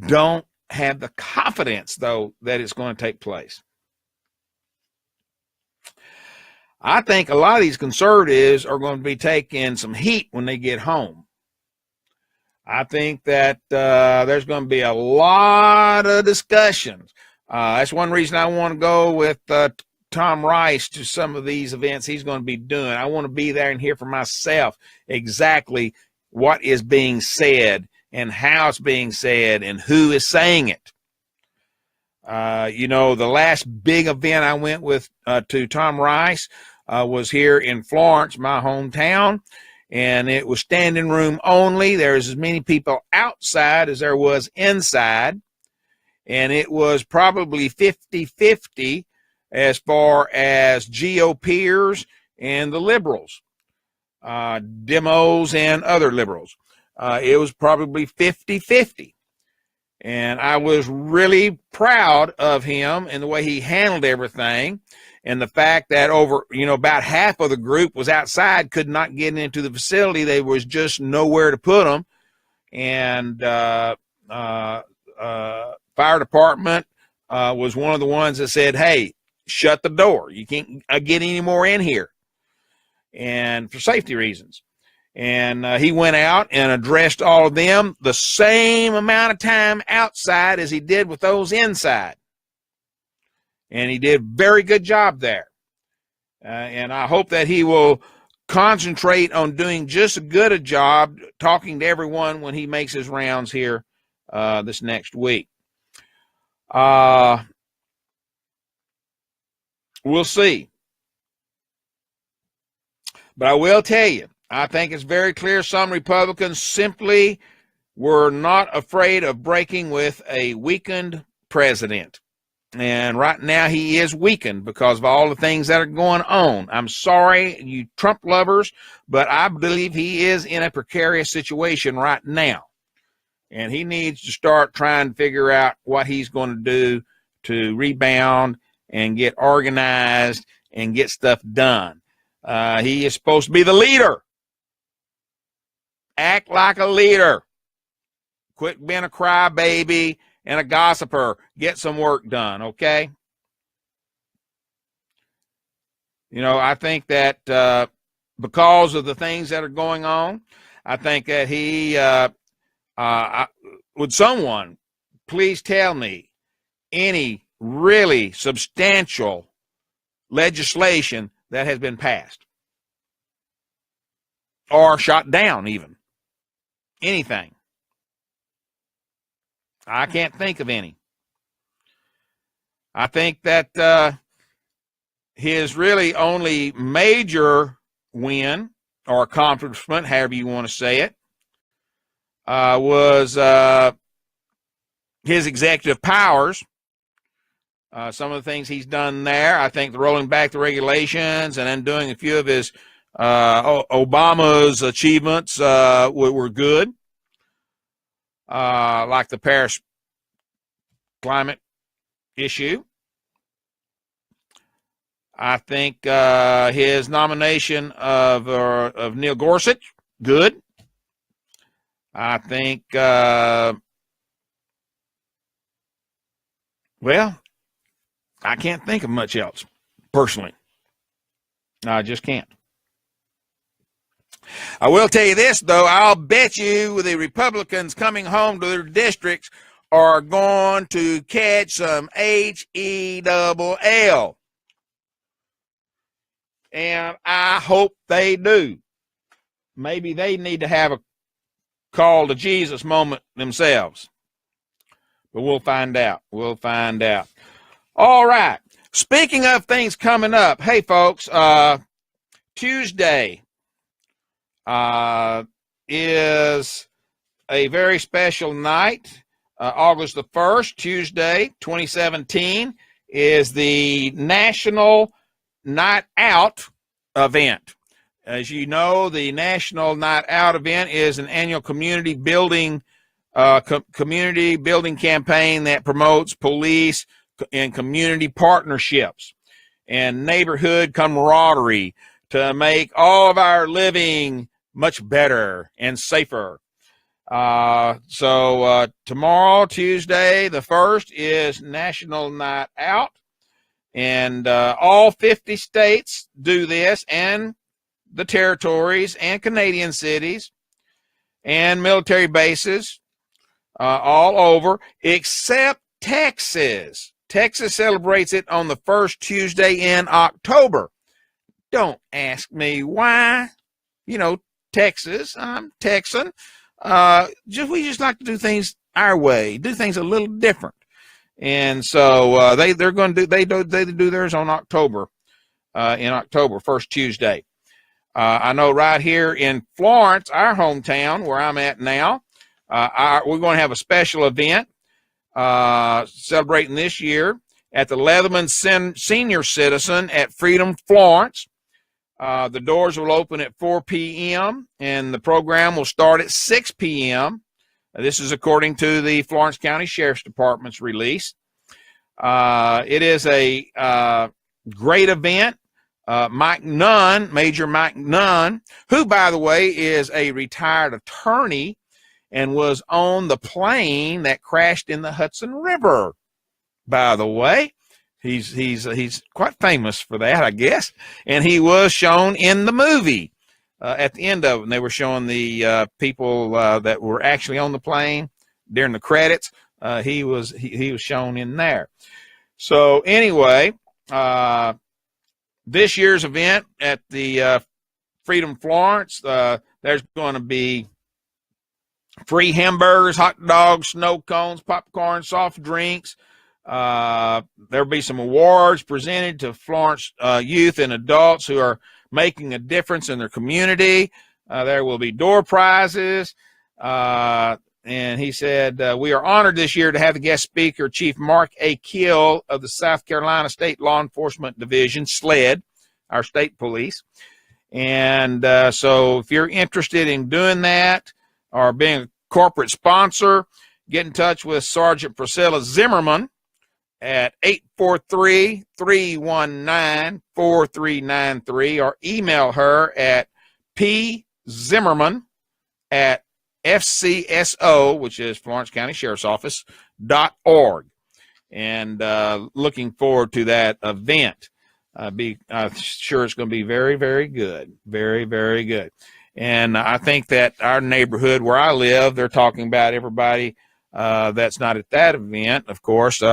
don't have the confidence, though, that it's going to take place. I think a lot of these conservatives are going to be taking some heat when they get home. I think that there's going to be a lot of discussions. That's one reason I want to go with Tom Rice to some of these events he's going to be doing. I want to be there and hear for myself exactly what is being said and how it's being said and who is saying it. You know, the last big event I went with to Tom Rice was here in Florence, my hometown, and it was standing room only. There's as many people outside as there was inside, and it was probably 50-50 as far as GOPers and the liberals, demos and other liberals. It was probably 50-50. And I was really proud of him and the way he handled everything, and the fact that about half of the group was outside, could not get into the facility. There was just nowhere to put them. And fire department was one of the ones that said, hey, shut the door. You can't get any more in here, and for safety reasons. And he went out and addressed all of them the same amount of time outside as he did with those inside. And he did a very good job there. And I hope that he will concentrate on doing just as good a job talking to everyone when he makes his rounds here this next week. We'll see. But I will tell you, I think it's very clear some Republicans simply were not afraid of breaking with a weakened president. And right now he is weakened because of all the things that are going on. I'm sorry, you Trump lovers, but I believe he is in a precarious situation right now. And he needs to start trying to figure out what he's going to do to rebound and get organized and get stuff done. He is supposed to be the leader. Act like a leader. Quit being a crybaby and a gossiper. Get some work done, okay? You know, I think that because of the things that are going on, I think that he, would someone please tell me any really substantial legislation that has been passed or shot down even? Anything. I can't think of any. I think that his really only major win or accomplishment, however you want to say it, was his executive powers. Some of the things he's done there, I think the rolling back the regulations and then doing a few of his Obama's achievements were good, like the Paris climate issue. I think his nomination of Neil Gorsuch, good. I think, well, I can't think of much else, personally. I just can't. I will tell you this, though. I'll bet you the Republicans coming home to their districts are going to catch some HELL. And I hope they do. Maybe they need to have a call to Jesus moment themselves. But we'll find out. We'll find out. All right. Speaking of things coming up, hey, folks, Tuesday is a very special night. August the 1st, Tuesday, 2017, is the National Night Out event. As you know, the National Night Out event is an annual community building campaign that promotes police and community partnerships and neighborhood camaraderie to make all of our living much better and safer. So tomorrow, Tuesday, the 1st, is National Night Out. And all 50 states do this, and the territories and Canadian cities and military bases all over, except Texas. Texas celebrates it on the first Tuesday in October. Don't ask me why. You know, Texas, I'm Texan. We just like to do things our way, do things a little different. And so they're going to do theirs on October, first Tuesday. I know right here in Florence, our hometown, where I'm at now, we're going to have a special event celebrating this year at the Leatherman Senior Citizen at Freedom, Florence. The doors will open at 4 p.m. and the program will start at 6 p.m. This is according to the Florence County Sheriff's Department's release. It is a great event. Major Mike Nunn, who, by the way, is a retired attorney and was on the plane that crashed in the Hudson River, by the way. He's quite famous for that, I guess. And he was shown in the movie at the end of it. And they were showing the people that were actually on the plane during the credits. He was shown in there. So anyway, this year's event at the Freedom Florence, there's going to be free hamburgers, hot dogs, snow cones, popcorn, soft drinks. There'll be some awards presented to Florence youth and adults who are making a difference in their community. There will be door prizes. And he said, we are honored this year to have the guest speaker, Chief Mark A. Kill of the South Carolina State Law Enforcement Division, SLED, our state police. And so if you're interested in doing that or being a corporate sponsor, get in touch with Sergeant Priscilla Zimmerman at 843-319-4393 or email her at pzimmerman@FCSO, which is Florence County Sheriff's Office, .org. And looking forward to that event. I'm sure it's going to be very, very good. Very, very good. And I think that our neighborhood where I live, they're talking about everybody that's not at that event, of course,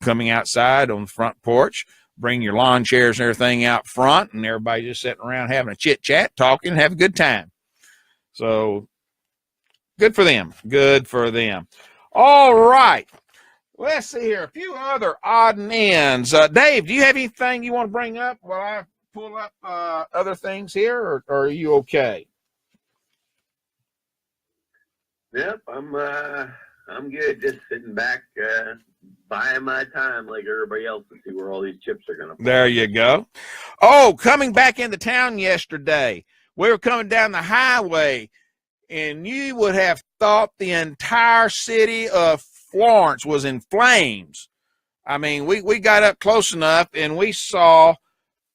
coming outside on the front porch, bring your lawn chairs and everything out front, and everybody just sitting around having a chit-chat, talking, and have a good time. So good for them. Good for them. All right. Let's see here. A few other odd and ends. Dave, do you have anything you want to bring up while I pull up other things here, or are you okay? Yep, I'm good. Just sitting back, buying my time like everybody else to see where all these chips are going to fall. There you go. Oh, coming back into town yesterday, we were coming down the highway, and you would have thought the entire city of Florence was in flames. I mean, we got up close enough, and we saw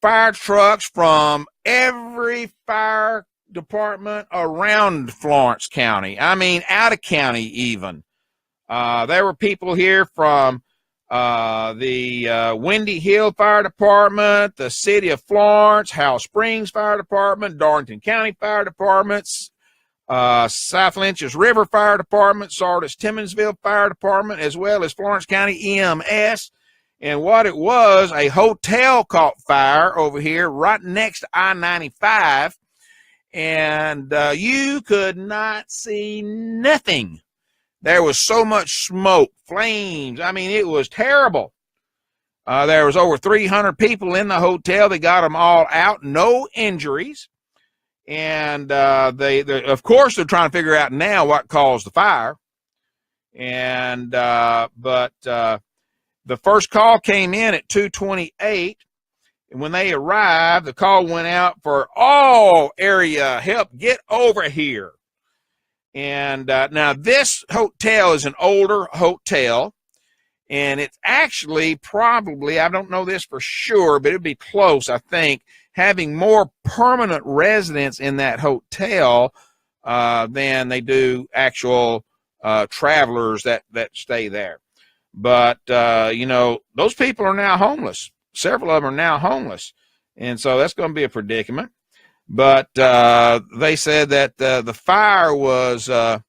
fire trucks from every fire department around Florence County. I mean, out of county even. There were people here from the Windy Hill Fire Department, the City of Florence, Howell Springs Fire Department, Darlington County Fire Departments, South Lynch's River Fire Department, Sardis Timmonsville Fire Department, as well as Florence County EMS. And what it was, a hotel caught fire over here right next to I-95, and you could not see nothing. There was so much smoke, flames. I mean, it was terrible. There was over 300 people in the hotel. They got them all out, no injuries. And they of course, they're trying to figure out now what caused the fire. And but the first call came in at 2:28. And when they arrived, the call went out for all area help, get over here. And now this hotel is an older hotel, and it's actually probably, I don't know this for sure, but it'd be close, I think, having more permanent residents in that hotel than they do actual travelers that stay there. But, you know, those people are now homeless. Several of them are now homeless. And so that's going to be a predicament. But they said that the fire was, the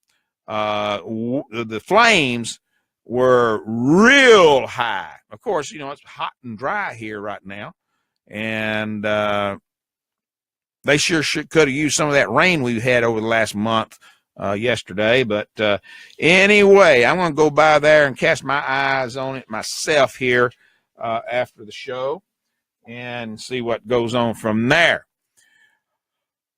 flames were real high. Of course, you know, it's hot and dry here right now. And they sure could have used some of that rain we've had over the last month yesterday. But anyway, I'm going to go by there and cast my eyes on it myself here after the show and see what goes on from there.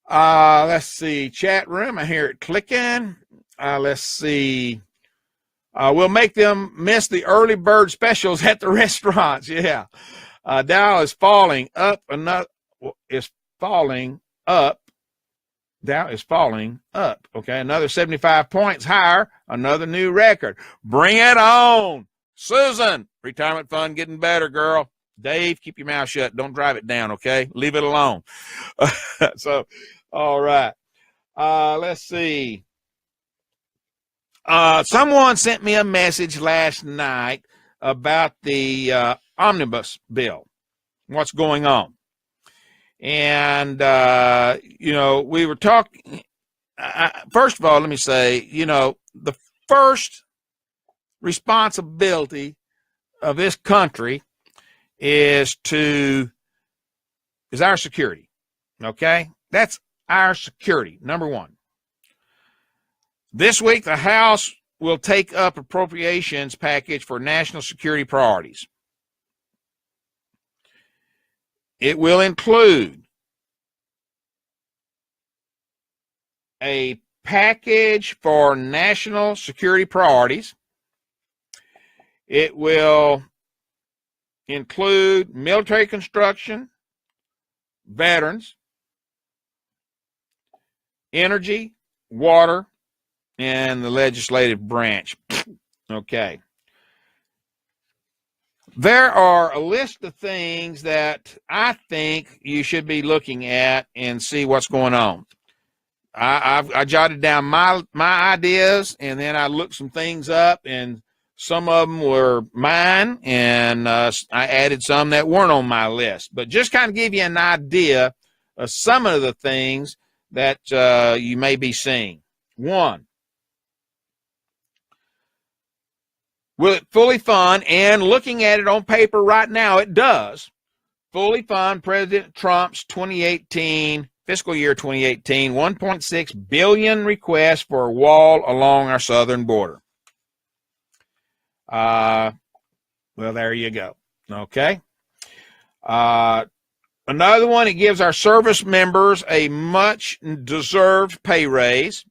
Let's see, chat room. I hear it clicking. Let's see. We'll make them miss the early bird specials at the restaurants. Yeah. Dow is falling up. Dow is falling up. Okay. Another 75 points higher. Another new record. Bring it on. Susan, retirement fund getting better, girl. Dave, keep your mouth shut. Don't drive it down, okay? Leave it alone. So, all right. Let's see. Someone sent me a message last night about the omnibus bill, what's going on. And, you know, we were talking. First of all, let me say, you know, the first responsibility of this country is our security. Okay? That's our security, number one. This week, the House will take up appropriations package for national security priorities. It will include a package for national security priorities. It will include military construction, veterans, energy, water, and the legislative branch. Okay. There are a list of things that I think you should be looking at and see what's going on. I jotted down my ideas, and then I looked some things up, and some of them were mine, and I added some that weren't on my list. But just kind of give you an idea of some of the things that you may be seeing. One, will it fully fund, and looking at it on paper right now, it does, fully fund President Trump's 2018, fiscal year 2018, $1.6 billion request for a wall along our southern border. Well, there you go. Okay. Another one, it gives our service members a much deserved pay raise.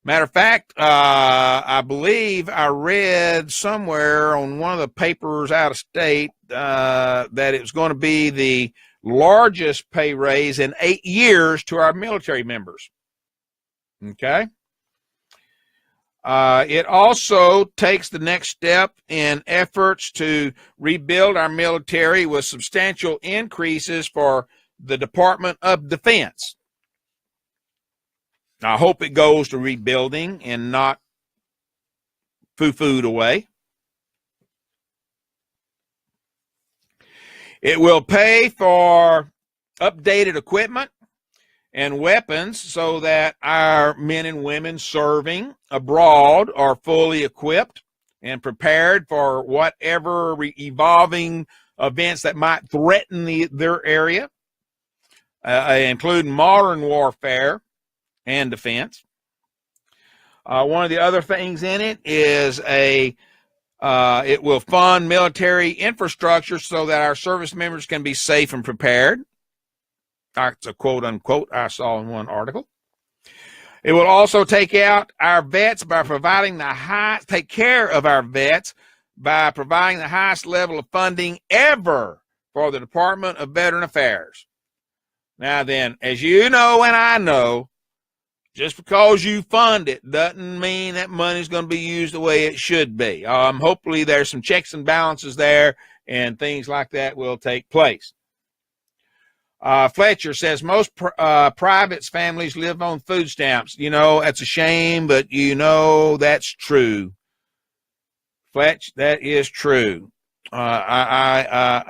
Matter of fact, I believe I read somewhere on one of the papers out of state that it was going to be the largest pay raise in 8 years to our military members. Okay. It also takes the next step in efforts to rebuild our military with substantial increases for the Department of Defense. I hope it goes to rebuilding and not foo-fooed away. It will pay for updated equipment and weapons so that our men and women serving abroad are fully equipped and prepared for whatever evolving events that might threaten their area, including modern warfare and defense. One of the other things in it is it will fund military infrastructure so that our service members can be safe and prepared. That's a quote unquote I saw in one article. It will also take care of our vets by providing the highest level of funding ever for the Department of Veteran Affairs. Now then, as you know and I know, just because you fund it doesn't mean that money's going to be used the way it should be. Hopefully there's some checks and balances there and things like that will take place. Fletcher says most privates families live on food stamps. You know, that's a shame, but you know that's true. Fletch, that is true. I've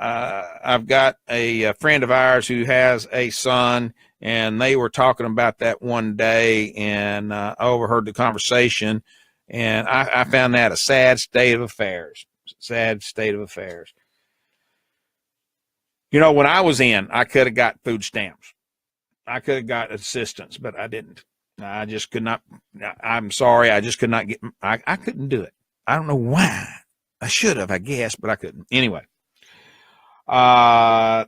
got a friend of ours who has a son, and they were talking about that one day, and I overheard the conversation, and I found that a sad state of affairs. Sad state of affairs. You know, when I was in, I could have got food stamps. I could have got assistance, but I didn't. I just could not. I'm sorry. I just could not get. I couldn't do it. I don't know why. I should have, I guess, but I couldn't. Anyway. One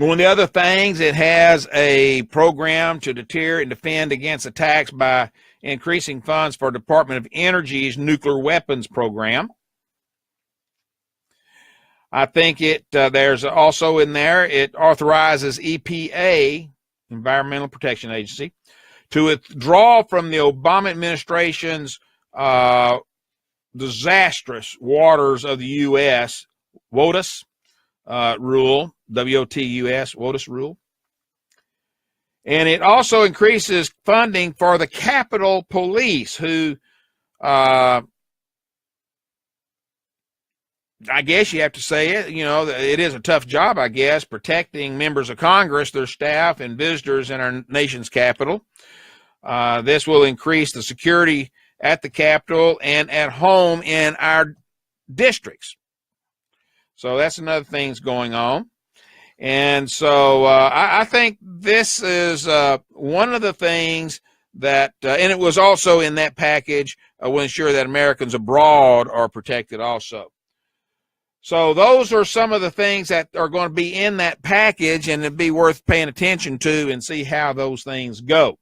of the other things, it has a program to deter and defend against attacks by increasing funds for Department of Energy's nuclear weapons program. I think there's also in there, it authorizes EPA, Environmental Protection Agency, to withdraw from the Obama administration's disastrous waters of the U.S. WOTUS rule, WOTUS, WOTUS rule. And it also increases funding for the Capitol Police, who I guess you have to say it, you know, it is a tough job, I guess, protecting members of Congress, their staff, and visitors in our nation's capital. This will increase the security at the Capitol and at home in our districts. So that's another thing's going on. And so I think this is one of the things that, and it was also in that package, will ensure that Americans abroad are protected also. So those are some of the things that are going to be in that package, and it'd be worth paying attention to and see how those things go.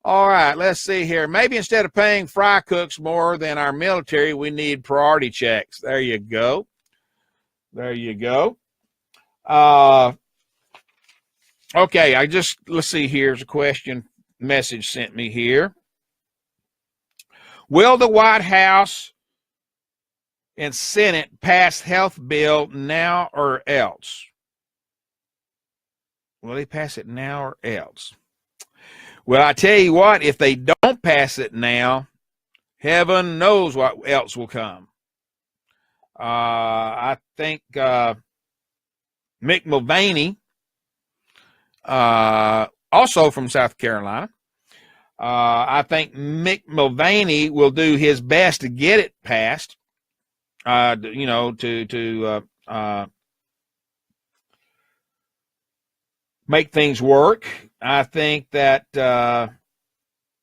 All right, let's see here. Maybe instead of paying fry cooks more than our military, we need priority checks. There you go. There you go. Okay, let's see, here's a question message sent me here. Will the White House and Senate pass health bill now or else? Will they pass it now or else? Well, I tell you what, if they don't pass it now, heaven knows what else will come. I think Mick Mulvaney, also from South Carolina, I think Mick Mulvaney will do his best to get it passed. You know, to make things work. I think that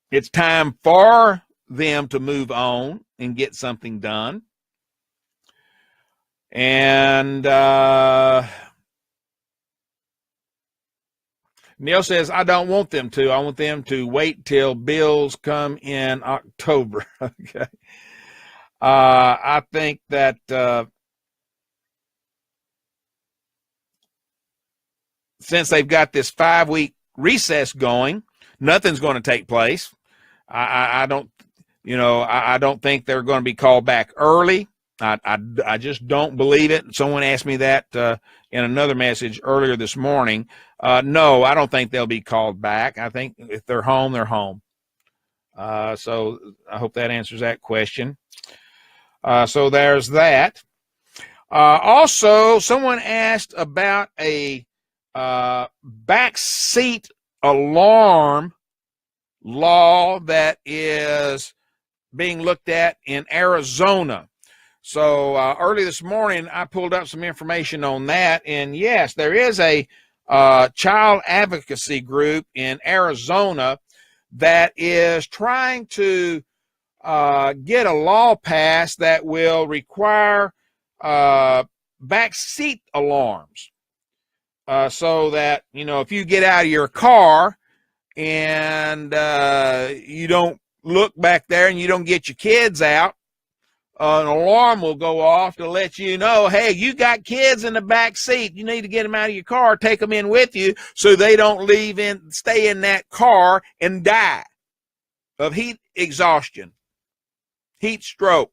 it's time for them to move on and get something done. And Neil says, I don't want them to. I want them to wait till bills come in October. Okay. I think that since they've got this 5-week recess going, nothing's going to take place. I don't think they're going to be called back early. I just don't believe it. Someone asked me that in another message earlier this morning. No, I don't think they'll be called back. I think if they're home, they're home. So I hope that answers that question. So there's that. Also, someone asked about a back seat alarm law that is being looked at in Arizona. So early this morning, I pulled up some information on that. And yes, there is a child advocacy group in Arizona that is trying to get a law passed that will require back seat alarms. So that, if you get out of your car and you don't look back there and you don't get your kids out, an alarm will go off to let you know, hey, you got kids in the back seat. You need to get them out of your car, take them in with you so they don't stay in that car and die of heat exhaustion, heat stroke.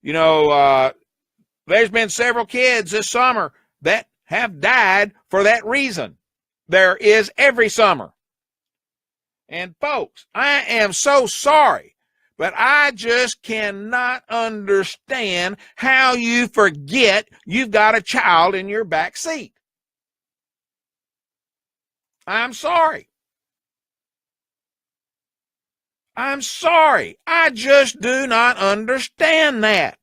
There's been several kids this summer that have died for that reason. There is every summer. And folks, I am so sorry, but I just cannot understand how you forget you've got a child in your back seat. I'm sorry. I'm sorry. I just do not understand that.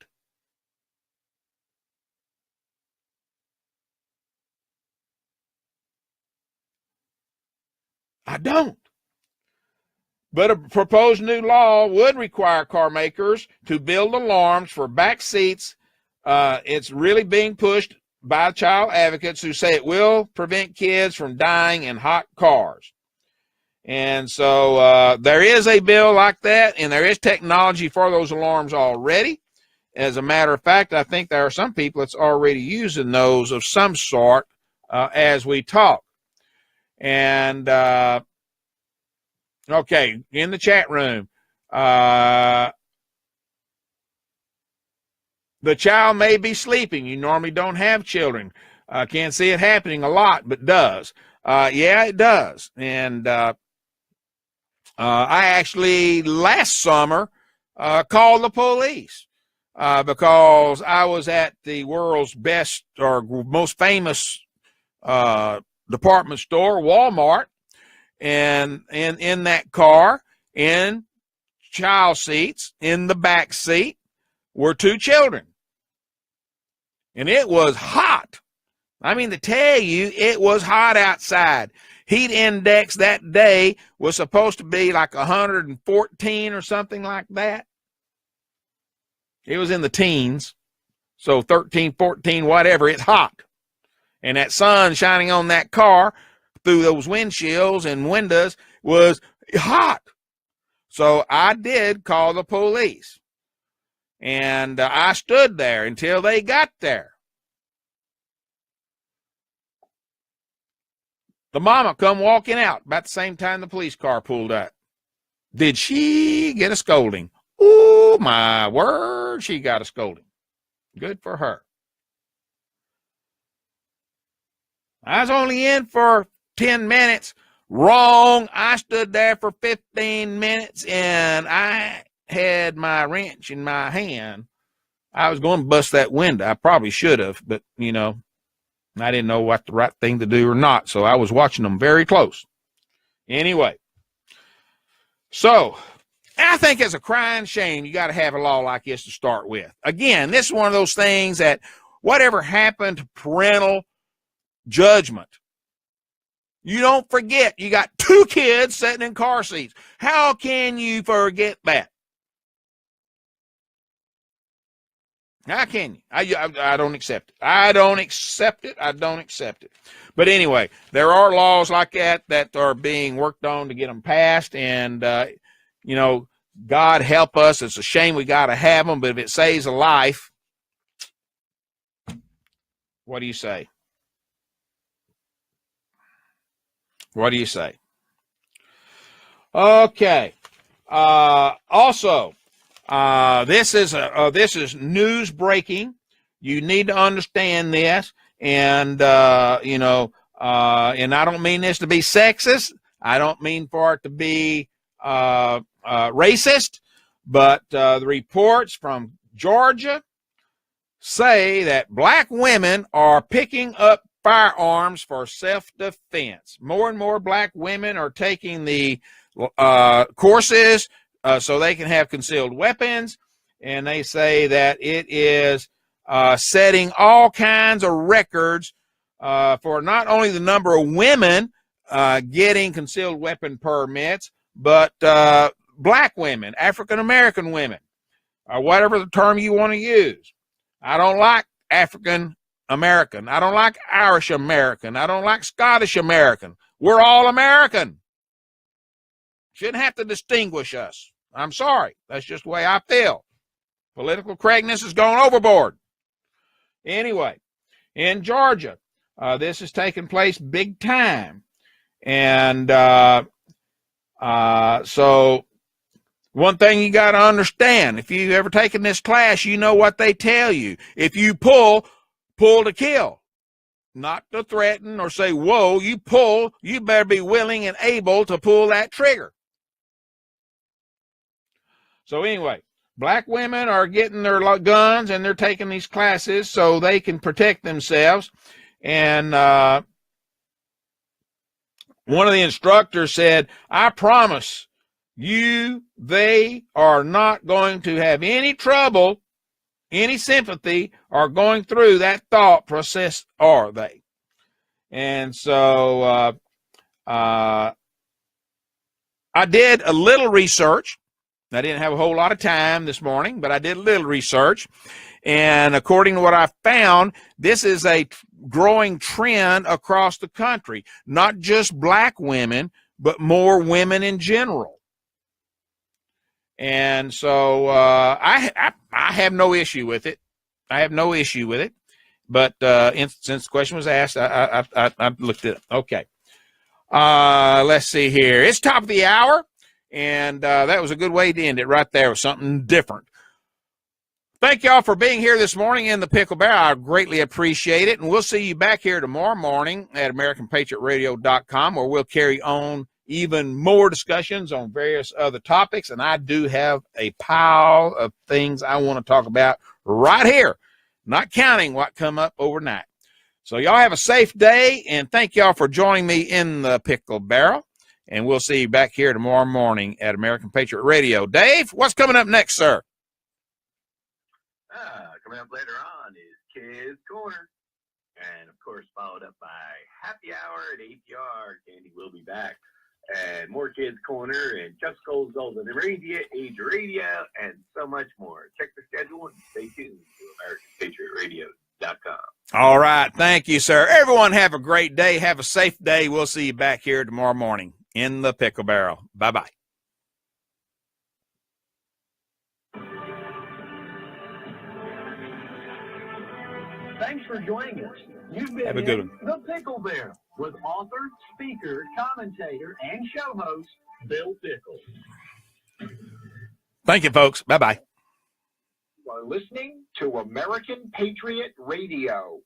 I don't. But a proposed new law would require car makers to build alarms for back seats. It's really being pushed by child advocates who say it will prevent kids from dying in hot cars. And so there is a bill like that, and there is technology for those alarms already. As a matter of fact, I think there are some people that's already using those of some sort as we talk. And okay, in the chat room, the child may be sleeping. You normally don't have children. Can't see it happening a lot, but does. Yeah, it does. And I actually last summer called the police because I was at the world's best or most famous department store, Walmart, and in that car, in child seats, in the back seat, were two children. And it was hot. I mean, to tell you, it was hot outside. Heat index that day was supposed to be like 114 or something like that. It was in the teens. So 13, 14, whatever, it's hot. And that sun shining on that car through those windshields and windows was hot. So I did call the police. And I stood there until they got there. The mama come walking out about the same time the police car pulled up. Did she get a scolding? Oh, my word, she got a scolding. Good for her. I was only in for 10 minutes. Wrong. I stood there for 15 minutes and I had my wrench in my hand. I was going to bust that window. I probably should have, but, I didn't know what the right thing to do or not. So I was watching them very close. Anyway, so I think it's a crying shame you got to have a law like this to start with. Again, this is one of those things that whatever happened to parental judgment, you don't forget you got two kids sitting in car seats. How can you forget that? How can you? I don't accept it. I don't accept it. I don't accept it. But anyway, there are laws like that are being worked on to get them passed. And, God help us. It's a shame we got to have them. But if it saves a life, what do you say? What do you say? Okay. Also, This is news breaking. You need to understand this, and and I don't mean this to be sexist. I don't mean for it to be racist, but the reports from Georgia say that black women are picking up firearms for self-defense. More and more black women are taking the courses so they can have concealed weapons, and they say that it is setting all kinds of records for not only the number of women getting concealed weapon permits, but black women, African American women, or whatever the term you want to use. I don't like African American. I don't like Irish American. I don't like Scottish American. We're all American. Shouldn't have to distinguish us. I'm sorry. That's just the way I feel. Political correctness has gone overboard. Anyway, in Georgia, this is taking place big time. And so one thing you got to understand, if you've ever taken this class, you know what they tell you. If you pull to kill, not to threaten or say, whoa, you pull, you better be willing and able to pull that trigger. So anyway, black women are getting their guns and they're taking these classes so they can protect themselves. And one of the instructors said, I promise you, they are not going to have any trouble, any sympathy, or going through that thought process, are they? And so I did a little research. I didn't have a whole lot of time this morning, but I did a little research. And according to what I found, this is a growing trend across the country, not just black women, but more women in general. And so I have no issue with it. I have no issue with it. But since the question was asked, I looked it up. Okay. Let's see here. It's top of the hour. And that was a good way to end it right there with something different. Thank y'all for being here this morning in the Pickle Barrel. I greatly appreciate it. And we'll see you back here tomorrow morning at AmericanPatriotRadio.com, where we'll carry on even more discussions on various other topics. And I do have a pile of things I want to talk about right here, not counting what come up overnight. So y'all have a safe day, and thank y'all for joining me in the Pickle Barrel. And we'll see you back here tomorrow morning at American Patriot Radio. Dave, what's coming up next, sir? Coming up later on is Kids Corner. And, of course, followed up by Happy Hour at APR. Candy will be back. And more Kids Corner and Chuck Scholl's Golden Radio, Age Radio, and so much more. Check the schedule and stay tuned to AmericanPatriotRadio.com. All right. Thank you, sir. Everyone have a great day. Have a safe day. We'll see you back here tomorrow morning in the Pickle Barrel. Bye-bye. Thanks for joining us. You've been Have a good in the Pickle Barrel with author, speaker, commentator, and show host Bill Pickle. Thank you, folks. Bye-bye. You are listening to American Patriot Radio.